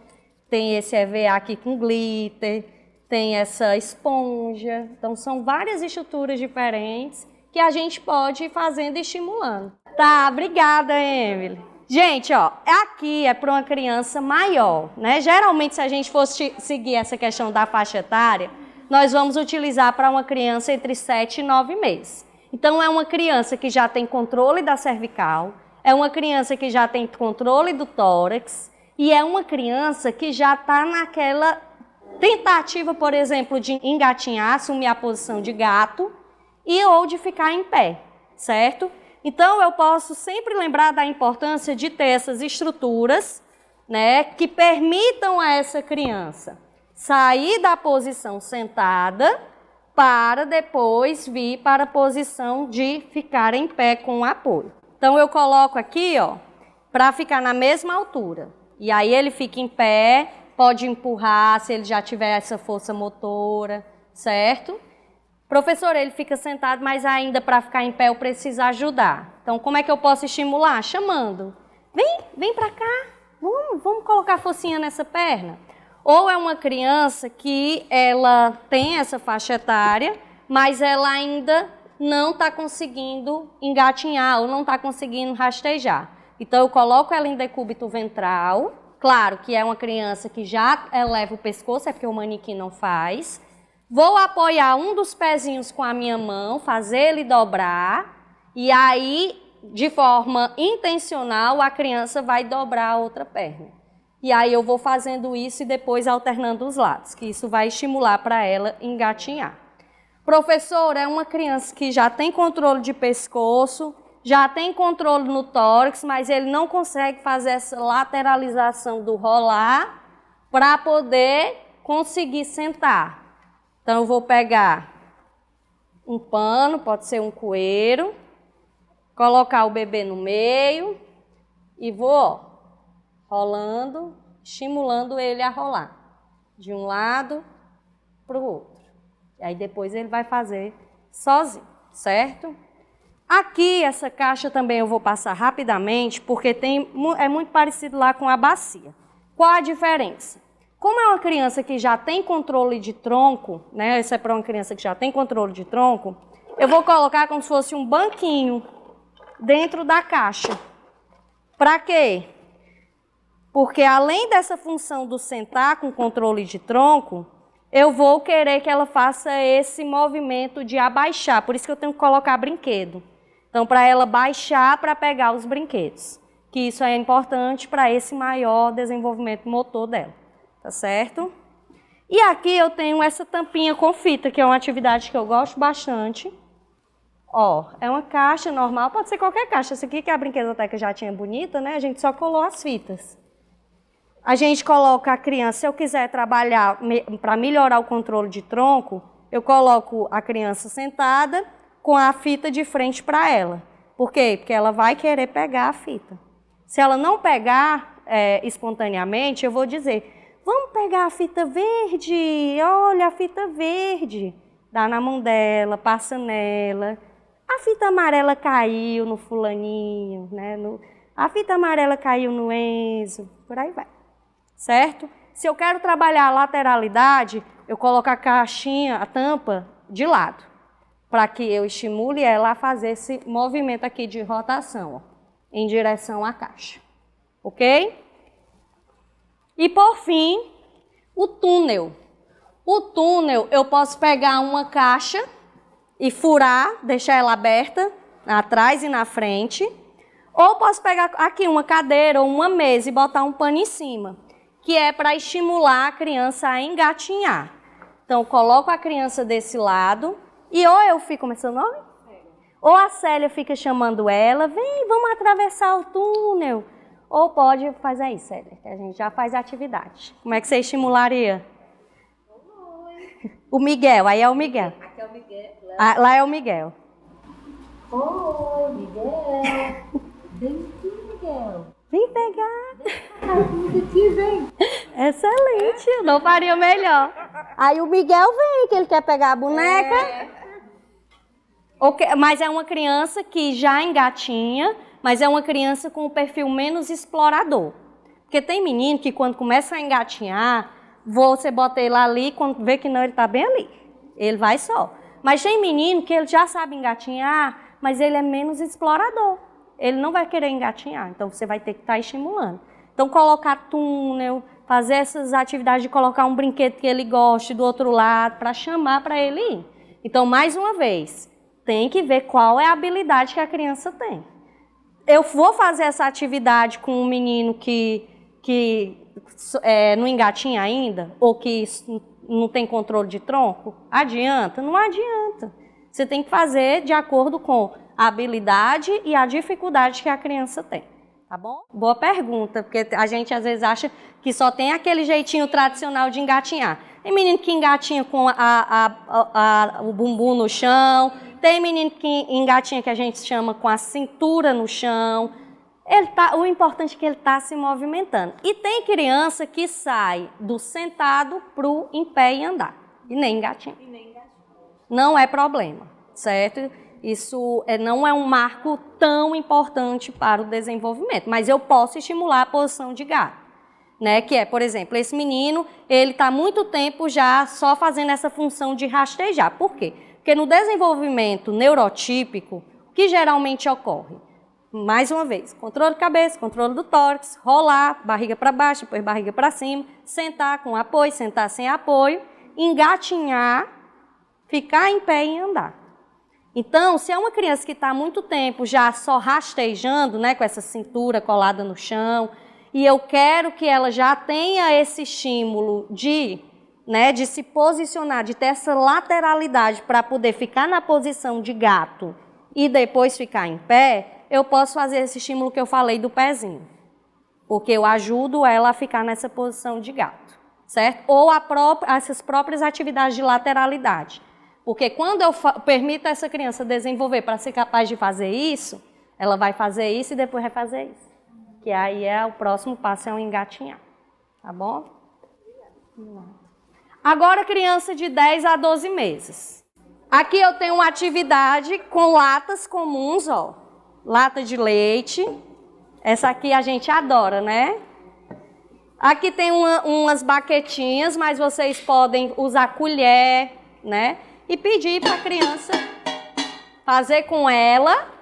Speaker 1: tem esse EVA aqui com glitter, tem essa esponja. Então, são várias estruturas diferentes que a gente pode ir fazendo e estimulando. Tá, obrigada, Emily. Gente, ó, aqui é para uma criança maior, né? Geralmente, se a gente fosse seguir essa questão da faixa etária, nós vamos utilizar para uma criança entre 7 e 9 meses. Então, é uma criança que já tem controle da cervical, é uma criança que já tem controle do tórax e é uma criança que já está naquela tentativa, por exemplo, de engatinhar, assumir a posição de gato, ou de ficar em pé, certo? Então, eu posso sempre lembrar da importância de ter essas estruturas, né, que permitam a essa criança sair da posição sentada para depois vir para a posição de ficar em pé com apoio. Então, eu coloco aqui, ó, para ficar na mesma altura. E aí ele fica em pé, pode empurrar se ele já tiver essa força motora, certo? Professor, ele fica sentado, mas ainda para ficar em pé eu preciso ajudar. Então, como é que eu posso estimular? Chamando. Vem para cá, vamos colocar a forcinha nessa perna. Ou é uma criança que ela tem essa faixa etária, mas ela ainda não está conseguindo engatinhar ou não está conseguindo rastejar. Então, eu coloco ela em decúbito ventral. Claro que é uma criança que já eleva o pescoço, é porque o manequim não faz. Vou apoiar um dos pezinhos com a minha mão, fazer ele dobrar, e aí, de forma intencional, a criança vai dobrar a outra perna. E aí eu vou fazendo isso e depois alternando os lados, que isso vai estimular para ela engatinhar. Professor, é uma criança que já tem controle de pescoço, já tem controle no tórax, mas ele não consegue fazer essa lateralização do rolar para poder conseguir sentar. Então, eu vou pegar um pano, pode ser um coeiro, colocar o bebê no meio e vou, ó, rolando, estimulando ele a rolar de um lado para o outro. E aí, depois ele vai fazer sozinho, certo? Aqui, essa caixa também eu vou passar rapidamente, porque é muito parecido lá com a bacia. Qual a diferença? Como é uma criança que já tem controle de tronco, né? Isso é para uma criança que já tem controle de tronco, eu vou colocar como se fosse um banquinho dentro da caixa. Para quê? Porque além dessa função do sentar com controle de tronco, eu vou querer que ela faça esse movimento de abaixar. Por isso que eu tenho que colocar brinquedo. Então, para ela baixar para pegar os brinquedos. Que isso é importante para esse maior desenvolvimento motor dela. Tá certo? E aqui eu tenho essa tampinha com fita, que é uma atividade que eu gosto bastante. Ó, é uma caixa normal, pode ser qualquer caixa. Essa aqui que a Brinquedoteca já tinha bonita, né? A gente só colou as fitas. A gente coloca a criança, se eu quiser trabalhar para melhorar o controle de tronco, eu coloco a criança sentada com a fita de frente para ela. Por quê? Porque ela vai querer pegar a fita. Se ela não pegar espontaneamente, eu vou dizer, vamos pegar a fita verde, olha a fita verde. Dá na mão dela, passa nela. A fita amarela caiu no fulaninho, né? A fita amarela caiu no Enzo, por aí vai, certo? Se eu quero trabalhar a lateralidade, eu coloco a caixinha, a tampa, de lado, para que eu estimule ela a fazer esse movimento aqui de rotação, ó, em direção à caixa, ok? E por fim, o túnel. O túnel, eu posso pegar uma caixa e furar, deixar ela aberta, atrás e na frente, ou posso pegar aqui uma cadeira ou uma mesa e botar um pano em cima, que é para estimular a criança a engatinhar. Então, eu coloco a criança desse lado e ou eu fico, como é seu nome? Ou a Célia fica chamando ela, vem, vamos atravessar o túnel. Ou pode fazer aí, Célia, que a gente já faz a atividade. Como é que você estimularia? O Miguel, aí é o Miguel.
Speaker 2: Aqui é o Miguel.
Speaker 1: Lá é o Miguel.
Speaker 2: Oi, Miguel. Vem aqui, Miguel.
Speaker 1: Vem pegar.
Speaker 2: Aqui, vem.
Speaker 1: Excelente, eu não faria melhor. Aí o Miguel vem, que ele quer pegar a boneca. Mas é uma criança que já engatinha, mas é uma criança com um perfil menos explorador. Porque tem menino que quando começa a engatinhar, você bota ele ali, quando vê que não, ele está bem ali. Ele vai só. Mas tem menino que ele já sabe engatinhar, mas ele é menos explorador. Ele não vai querer engatinhar, então você vai ter que estar estimulando. Então colocar túnel, fazer essas atividades de colocar um brinquedo que ele goste do outro lado, para chamar para ele ir. Então, mais uma vez, tem que ver qual é a habilidade que a criança tem. Eu vou fazer essa atividade com um menino que não engatinha ainda, ou que não tem controle de tronco? Adianta? Não adianta. Você tem que fazer de acordo com a habilidade e a dificuldade que a criança tem. Tá bom? Boa pergunta, porque a gente às vezes acha que só tem aquele jeitinho tradicional de engatinhar. Tem menino que engatinha com o bumbum no chão, tem menino que engatinha que a gente chama com a cintura no chão. O importante é que ele está se movimentando. E tem criança que sai do sentado para o em pé e andar. E nem engatinha. Não é problema, certo? Isso não é um marco tão importante para o desenvolvimento. Mas eu posso estimular a posição de gato. Né? Que é, por exemplo, esse menino, ele está há muito tempo já só fazendo essa função de rastejar. Por quê? Porque no desenvolvimento neurotípico, o que geralmente ocorre? Mais uma vez, controle de cabeça, controle do tórax, rolar, barriga para baixo, depois barriga para cima, sentar com apoio, sentar sem apoio, engatinhar, ficar em pé e andar. Então, se é uma criança que está há muito tempo já só rastejando, né, com essa cintura colada no chão, e eu quero que ela já tenha esse estímulo de se posicionar, de ter essa lateralidade para poder ficar na posição de gato e depois ficar em pé, eu posso fazer esse estímulo que eu falei do pezinho. Porque eu ajudo ela a ficar nessa posição de gato, certo? Ou essas próprias atividades de lateralidade. Porque quando eu permito a essa criança desenvolver para ser capaz de fazer isso, ela vai fazer isso e depois vai fazer isso. Que aí o próximo passo é o engatinhar. Tá bom? Agora, criança de 10 a 12 meses. Aqui eu tenho uma atividade com latas comuns, ó. Lata de leite. Essa aqui a gente adora, né? Aqui tem umas baquetinhas, mas vocês podem usar colher, né? E pedir para a criança fazer com ela,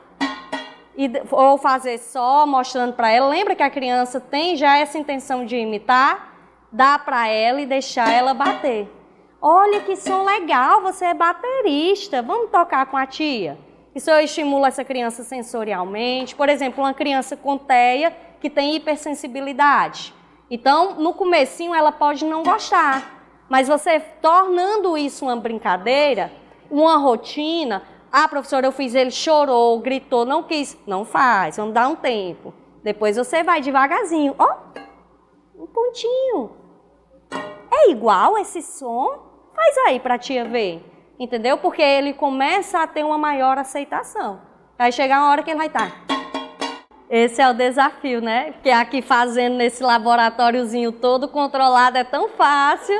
Speaker 1: ou fazer só, mostrando para ela. Lembra que a criança tem já essa intenção de imitar? Dá para ela e deixar ela bater. Olha que som legal, você é baterista, vamos tocar com a tia? Isso eu estimulo essa criança sensorialmente. Por exemplo, uma criança com TEA que tem hipersensibilidade. Então, no comecinho ela pode não gostar. Mas você tornando isso uma brincadeira, uma rotina, professora, eu fiz, ele chorou, gritou, não quis. Não faz, vamos dar um tempo. Depois você vai devagarzinho. Um pontinho. É igual esse som? Faz aí pra tia ver. Entendeu? Porque ele começa a ter uma maior aceitação. Vai chegar uma hora que ele vai estar. Esse é o desafio, né? Porque aqui fazendo nesse laboratóriozinho todo controlado é tão fácil.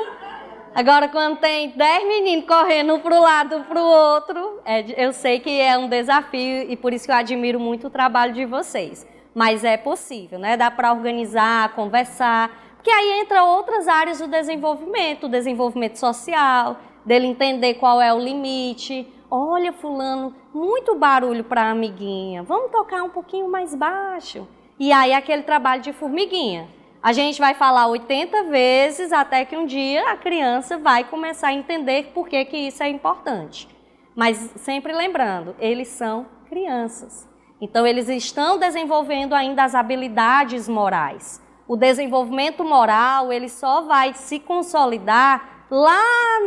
Speaker 1: Agora, quando tem 10 meninos correndo um para o lado, um para o outro, eu sei que é um desafio e por isso que eu admiro muito o trabalho de vocês. mas é possível, né? Dá para organizar, conversar, porque aí entra outras áreas do desenvolvimento, o desenvolvimento social, dele entender qual é o limite. Olha, fulano, muito barulho para a amiguinha, vamos tocar um pouquinho mais baixo. E aí aquele trabalho de formiguinha. A gente vai falar 80 vezes até que um dia a criança vai começar a entender por que isso é importante. Mas sempre lembrando, eles são crianças. Então eles estão desenvolvendo ainda as habilidades morais. O desenvolvimento moral, ele só vai se consolidar lá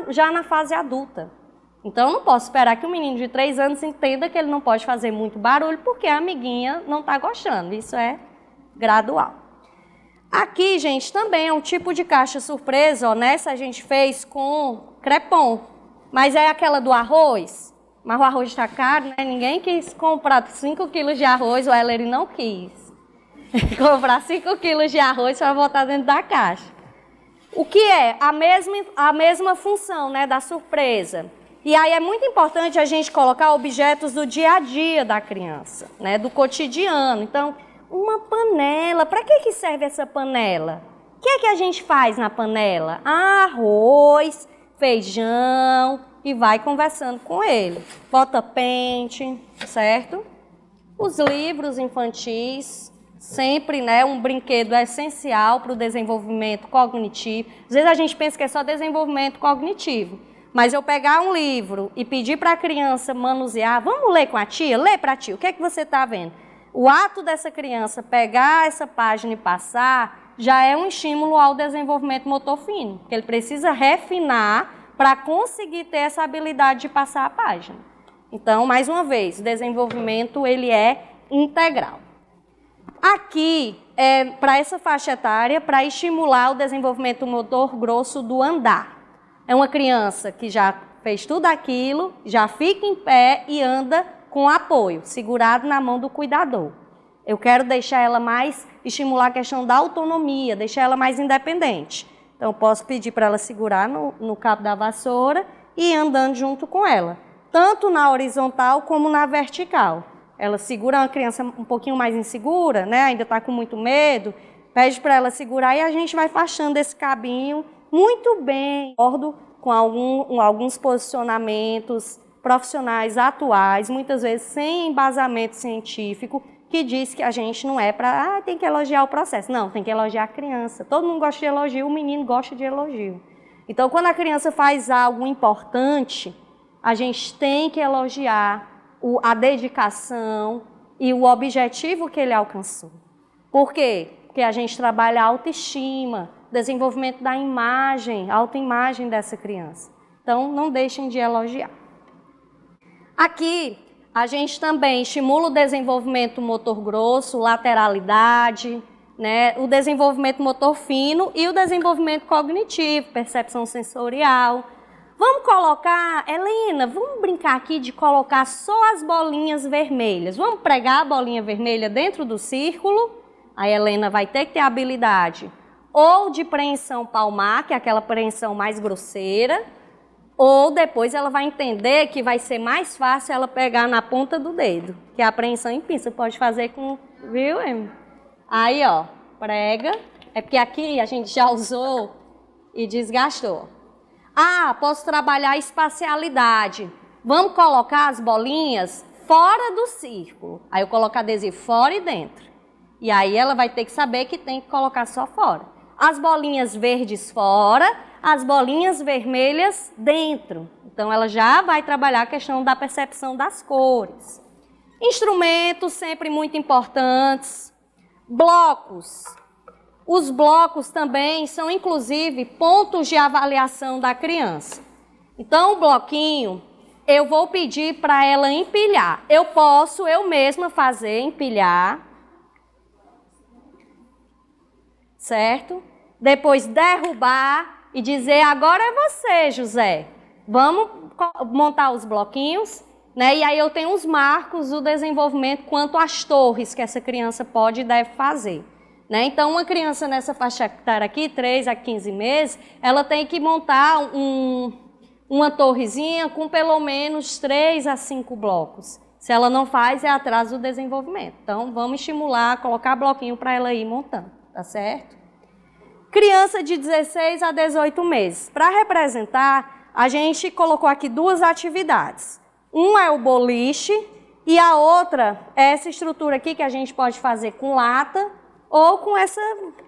Speaker 1: já na fase adulta. Então, eu não posso esperar que um menino de 3 anos entenda que ele não pode fazer muito barulho porque a amiguinha não está gostando. Isso é gradual. Aqui, gente, também é um tipo de caixa surpresa. Ó, nessa a gente fez com crepom. Mas é aquela do arroz. Mas o arroz está caro, né? Ninguém quis comprar 5 quilos de arroz. O Ellery não quis comprar 5 quilos de arroz para botar dentro da caixa. O que é? A mesma função, né, da surpresa. E aí é muito importante a gente colocar objetos do dia a dia da criança, né, do cotidiano. Então, uma panela, para que serve essa panela? O que é que a gente faz na panela? Arroz, feijão e vai conversando com ele. Bota pente, certo? Os livros infantis, sempre, né, um brinquedo é essencial para o desenvolvimento cognitivo. Às vezes a gente pensa que é só desenvolvimento cognitivo. Mas eu pegar um livro e pedir para a criança manusear, vamos ler com a tia? Lê para a tia, o que é que você está vendo? O ato dessa criança pegar essa página e passar já é um estímulo ao desenvolvimento motor fino, que ele precisa refinar para conseguir ter essa habilidade de passar a página. Então, mais uma vez, o desenvolvimento ele é integral. Aqui, para essa faixa etária, para estimular o desenvolvimento motor grosso do andar. É uma criança que já fez tudo aquilo, já fica em pé e anda com apoio, segurado na mão do cuidador. Eu quero deixar ela mais, estimular a questão da autonomia, deixar ela mais independente. Então, eu posso pedir para ela segurar no cabo da vassoura e ir andando junto com ela, tanto na horizontal como na vertical. Ela segura uma criança um pouquinho mais insegura, né? Ainda está com muito medo, pede para ela segurar e a gente vai fachando esse cabinho muito bem, com alguns posicionamentos profissionais atuais, muitas vezes sem embasamento científico, que diz que a gente não é para, tem que elogiar o processo. Não, tem que elogiar a criança. Todo mundo gosta de elogio, o menino gosta de elogio. Então, quando a criança faz algo importante, a gente tem que elogiar a dedicação e o objetivo que ele alcançou. Por quê? Porque a gente trabalha a autoestima, desenvolvimento da imagem, autoimagem dessa criança. Então, não deixem de elogiar. Aqui, a gente também estimula o desenvolvimento motor grosso, lateralidade, né, o desenvolvimento motor fino e o desenvolvimento cognitivo, percepção sensorial. Vamos colocar, Helena, vamos brincar aqui de colocar só as bolinhas vermelhas. Vamos pregar a bolinha vermelha dentro do círculo. A Helena vai ter que ter habilidade ou de preensão palmar, que é aquela preensão mais grosseira, ou depois ela vai entender que vai ser mais fácil ela pegar na ponta do dedo, que é a apreensão em pinça. Pode fazer com, viu, Em? Aí, ó, prega. É porque aqui a gente já usou e desgastou. Ah, posso trabalhar a espacialidade. Vamos colocar as bolinhas fora do círculo. Aí eu coloco adesivo fora e dentro. E aí ela vai ter que saber que tem que colocar só fora. As bolinhas verdes fora, as bolinhas vermelhas dentro. Então, ela já vai trabalhar a questão da percepção das cores. Instrumentos sempre muito importantes. Blocos. Os blocos também são, inclusive, pontos de avaliação da criança. Então, o bloquinho, eu vou pedir para ela empilhar. Eu posso, eu mesma, fazer empilhar. Certo? Depois derrubar e dizer, agora é você, José. Vamos montar os bloquinhos, né? E aí eu tenho os marcos do desenvolvimento quanto às torres que essa criança pode e deve fazer. Né? Então, uma criança nessa faixa etária aqui, 3 a 15 meses, ela tem que montar uma torrezinha com pelo menos 3 a 5 blocos. Se ela não faz, é atraso do desenvolvimento. Então, vamos estimular, colocar bloquinho para ela ir montando, tá certo? Criança de 16 a 18 meses. Para representar, a gente colocou aqui duas atividades. Uma é o boliche e a outra é essa estrutura aqui que a gente pode fazer com lata ou com esse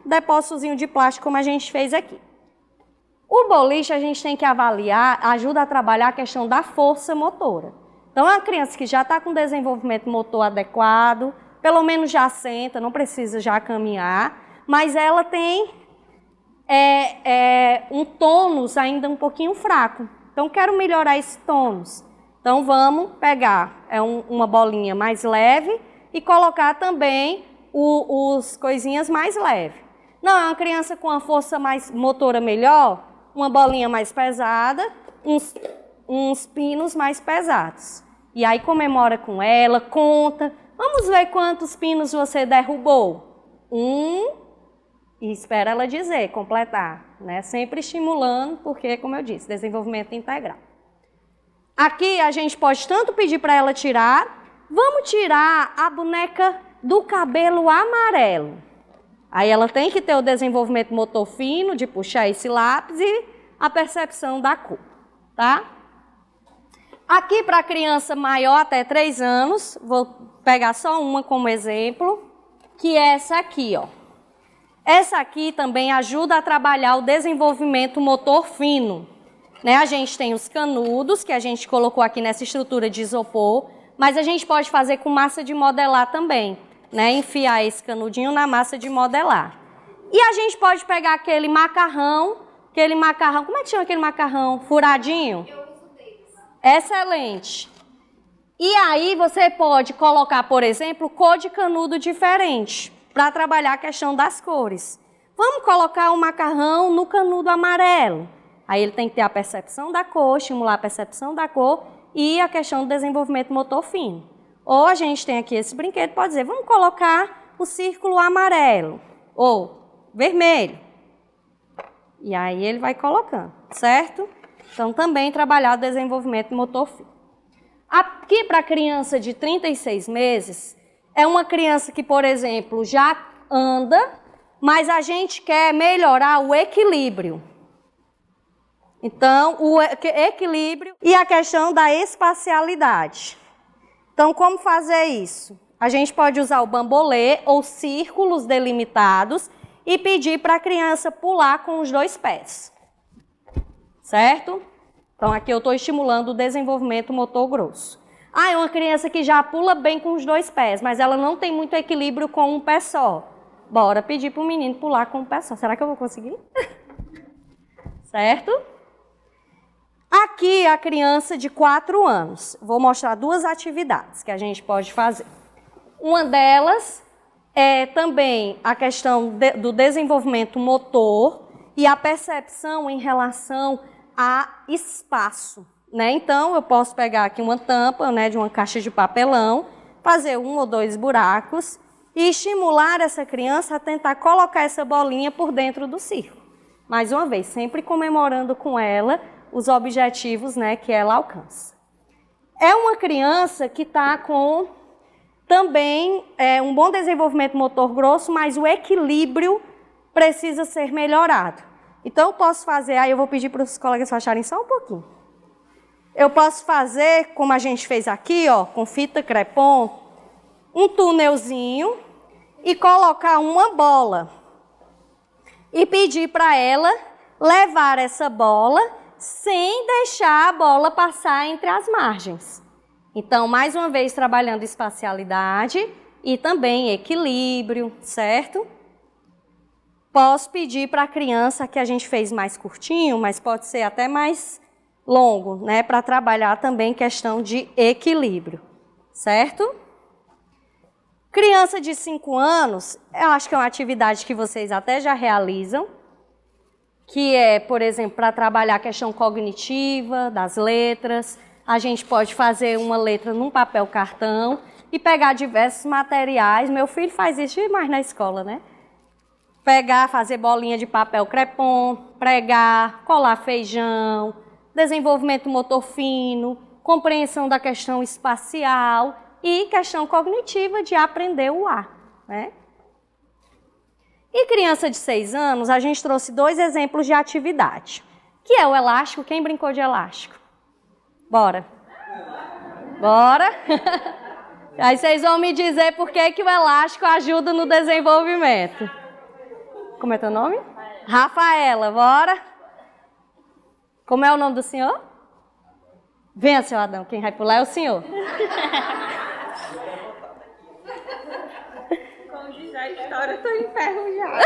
Speaker 1: depósitozinho de plástico como a gente fez aqui. O boliche a gente tem que avaliar, ajuda a trabalhar a questão da força motora. Então, é uma criança que já está com desenvolvimento motor adequado, pelo menos já senta, não precisa já caminhar, mas ela tem um tônus ainda um pouquinho fraco. Então, quero melhorar esse tônus. Então, vamos pegar uma bolinha mais leve e colocar também os coisinhas mais leves. Não, é uma criança com uma força mais motora melhor, uma bolinha mais pesada, uns pinos mais pesados. E aí comemora com ela, conta. Vamos ver quantos pinos você derrubou. E espera ela dizer, completar, né? Sempre estimulando, porque, como eu disse, desenvolvimento integral. Aqui a gente pode tanto pedir para ela tirar, vamos tirar a boneca do cabelo amarelo. Aí ela tem que ter o desenvolvimento motor fino, de puxar esse lápis e a percepção da cor, tá? Aqui para a criança maior até 3 anos, vou pegar só uma como exemplo, que é essa aqui, ó. Essa aqui também ajuda a trabalhar o desenvolvimento motor fino. Né? A gente tem os canudos, que a gente colocou aqui nessa estrutura de isopor, mas a gente pode fazer com massa de modelar também, né? Enfiar esse canudinho na massa de modelar. E a gente pode pegar aquele macarrão, como é que chama aquele macarrão? Furadinho? Excelente. E aí você pode colocar, por exemplo, cor de canudo diferente, para trabalhar a questão das cores. Vamos colocar o macarrão no canudo amarelo. Aí ele tem que ter a percepção da cor, estimular a percepção da cor e a questão do desenvolvimento motor fino. Ou a gente tem aqui esse brinquedo, pode dizer, vamos colocar o círculo amarelo ou vermelho. E aí ele vai colocando, certo? Então, também trabalhar o desenvolvimento motor fino. Aqui, para a criança de 36 meses, é uma criança que, por exemplo, já anda, mas a gente quer melhorar o equilíbrio. Então, o equilíbrio e a questão da espacialidade. Então, como fazer isso? A gente pode usar o bambolê ou círculos delimitados e pedir para a criança pular com os 2 pés. Certo? Então, aqui eu estou estimulando o desenvolvimento motor grosso. É uma criança que já pula bem com os 2 pés, mas ela não tem muito equilíbrio com um pé só. Bora pedir para o menino pular com um pé só. Será que eu vou conseguir? Certo? Aqui a criança de 4 anos. Vou mostrar 2 atividades que a gente pode fazer. Uma delas é também a questão do desenvolvimento motor e a percepção em relação a espaço, né? Então, eu posso pegar aqui uma tampa, né, de uma caixa de papelão, fazer 1 ou 2 buracos e estimular essa criança a tentar colocar essa bolinha por dentro do círculo. Mais uma vez, sempre comemorando com ela os objetivos, né, que ela alcança. É uma criança que está com também um bom desenvolvimento motor grosso, mas o equilíbrio precisa ser melhorado. Então, eu posso fazer, aí eu vou pedir para os colegas fecharem só um pouquinho. Eu posso fazer, como a gente fez aqui, ó, com fita crepom, um túnelzinho e colocar uma bola. E pedir para ela levar essa bola sem deixar a bola passar entre as margens. Então, mais uma vez, trabalhando espacialidade e também equilíbrio, certo? Posso pedir para a criança, que a gente fez mais curtinho, mas pode ser até mais longo, né? Para trabalhar também questão de equilíbrio, certo? Criança de 5 anos, eu acho que é uma atividade que vocês até já realizam, que é, por exemplo, para trabalhar a questão cognitiva das letras. A gente pode fazer uma letra num papel cartão e pegar diversos materiais. Meu filho faz isso demais na escola, né? Pegar, fazer bolinha de papel crepom, pregar, colar feijão, desenvolvimento motor fino, compreensão da questão espacial e questão cognitiva de aprender o A, né? E criança de 6 anos, a gente trouxe 2 exemplos de atividade, que é o elástico. Quem brincou de elástico? Bora! Bora! Aí vocês vão me dizer por que o elástico ajuda no desenvolvimento. Como é teu nome? Rafaela, bora! Como é o nome do senhor? Venha, seu Adão, quem vai pular é o senhor.
Speaker 3: Como diz a história, eu tô em ferro já.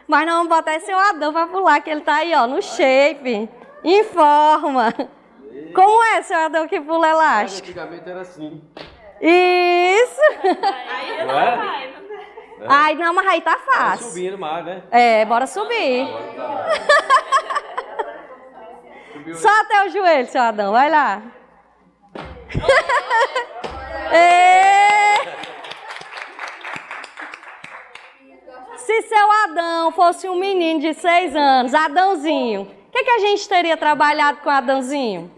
Speaker 1: Mas não vamos botar esse seu Adão para pular, que ele tá aí, ó, no shape, em forma. Como é, seu Adão, que pula elástico?
Speaker 4: Antigamente era assim.
Speaker 1: Isso!
Speaker 4: Não é?
Speaker 1: Ai, não, mas aí tá
Speaker 4: Tá
Speaker 1: fácil.
Speaker 4: subindo mais, né?
Speaker 1: É, bora subir.
Speaker 4: Subiu.
Speaker 1: Só até o joelho, seu Adão, vai lá. Ê! Se seu Adão fosse um menino de 6 anos, Adãozinho, o que a gente teria trabalhado com Adãozinho?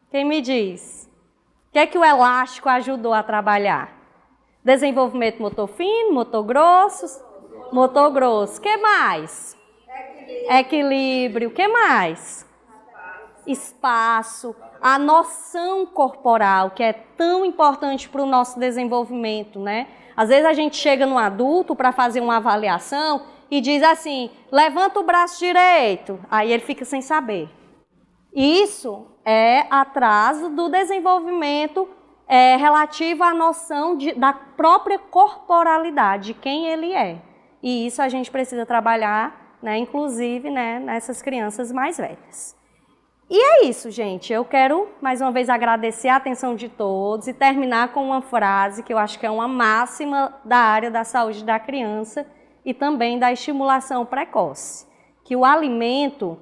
Speaker 1: Quem me diz? O que o elástico ajudou a trabalhar? Desenvolvimento motor fino, motor grosso. O que mais? Equilíbrio. O que mais? Espaço. A noção corporal, que é tão importante para o nosso desenvolvimento, né? Às vezes a gente chega no adulto para fazer uma avaliação e diz assim, levanta o braço direito. Aí ele fica sem saber. Isso é atraso do desenvolvimento relativo à noção da própria corporalidade, de quem ele é. E isso a gente precisa trabalhar, né, inclusive, né, nessas crianças mais velhas. E é isso, gente. Eu quero, mais uma vez, agradecer a atenção de todos e terminar com uma frase que eu acho que é uma máxima da área da saúde da criança e também da estimulação precoce. Que o alimento,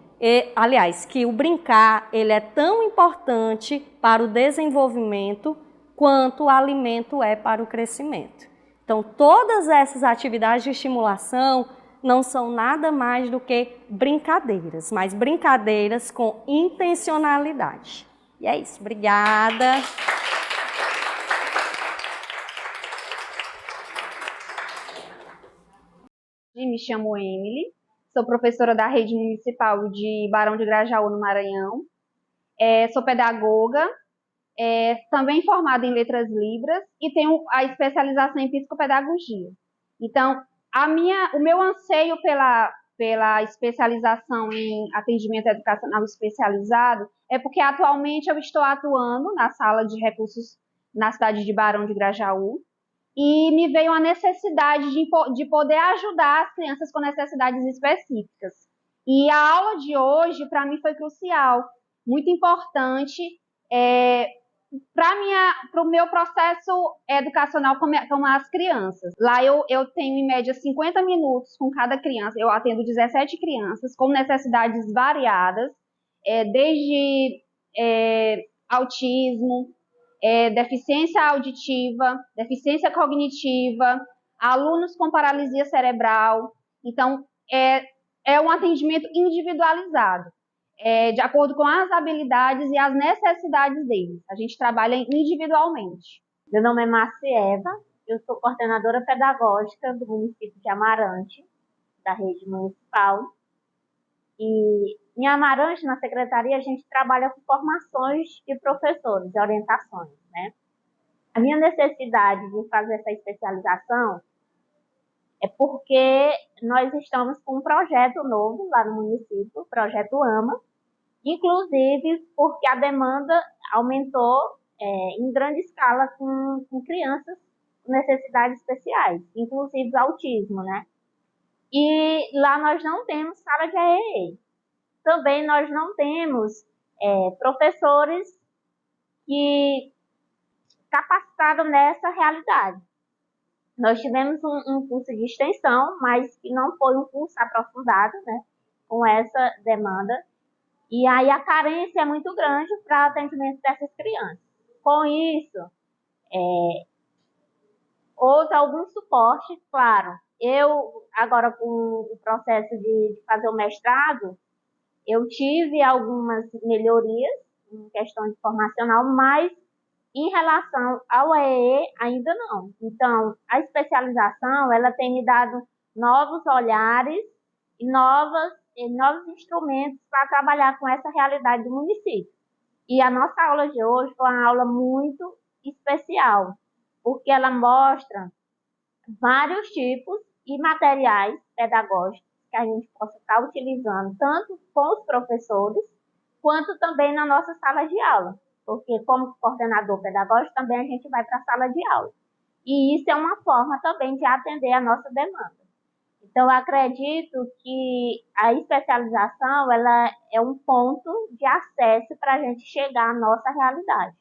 Speaker 1: que o brincar, ele é tão importante para o desenvolvimento quanto o alimento é para o crescimento. Então, todas essas atividades de estimulação não são nada mais do que brincadeiras, mas brincadeiras com intencionalidade. E é isso. Obrigada.
Speaker 3: Me chamo Emily, sou professora da Rede Municipal de Barão de Grajaú, no Maranhão. Sou pedagoga, também formada em Letras Libras e tenho a especialização em Psicopedagogia. Então, o meu anseio pela especialização em atendimento educacional especializado é porque atualmente eu estou atuando na sala de recursos na cidade de Barão de Grajaú e me veio a necessidade de poder ajudar as crianças com necessidades específicas. E a aula de hoje, para mim, foi crucial, muito importante para o meu processo educacional com as crianças. Lá eu tenho, em média, 50 minutos com cada criança. Eu atendo 17 crianças com necessidades variadas, desde autismo, deficiência auditiva, deficiência cognitiva, alunos com paralisia cerebral. Então, é um atendimento individualizado. De acordo com as habilidades e as necessidades deles. A gente trabalha individualmente.
Speaker 2: Meu nome é Marcieva, eu sou coordenadora pedagógica do município de Amarante, da rede municipal. E em Amarante, na secretaria, a gente trabalha com formações de professores, de orientações, né? A minha necessidade de fazer essa especialização é porque nós estamos com um projeto novo lá no município, o Projeto AMA, inclusive porque a demanda aumentou em grande escala com crianças com necessidades especiais, inclusive o autismo, né? E lá nós não temos sala de AEE. Também nós não temos professores que capacitados nessa realidade. Nós tivemos um curso de extensão, mas que não foi um curso aprofundado, né, com essa demanda. E aí a carência é muito grande para o atendimento dessas crianças. Com isso, houve algum suporte, claro. Eu, agora com o processo de fazer o mestrado, eu tive algumas melhorias em questão de formacional, mas em relação ao EE, ainda não. Então, a especialização, ela tem me dado novos olhares e novos instrumentos para trabalhar com essa realidade do município. E a nossa aula de hoje foi uma aula muito especial, porque ela mostra vários tipos e materiais pedagógicos que a gente possa estar utilizando, tanto com os professores, quanto também na nossa sala de aula. Porque, como coordenador pedagógico, também a gente vai para a sala de aula. E isso é uma forma também de atender a nossa demanda. Então, eu acredito que a especialização ela é um ponto de acesso para a gente chegar à nossa realidade.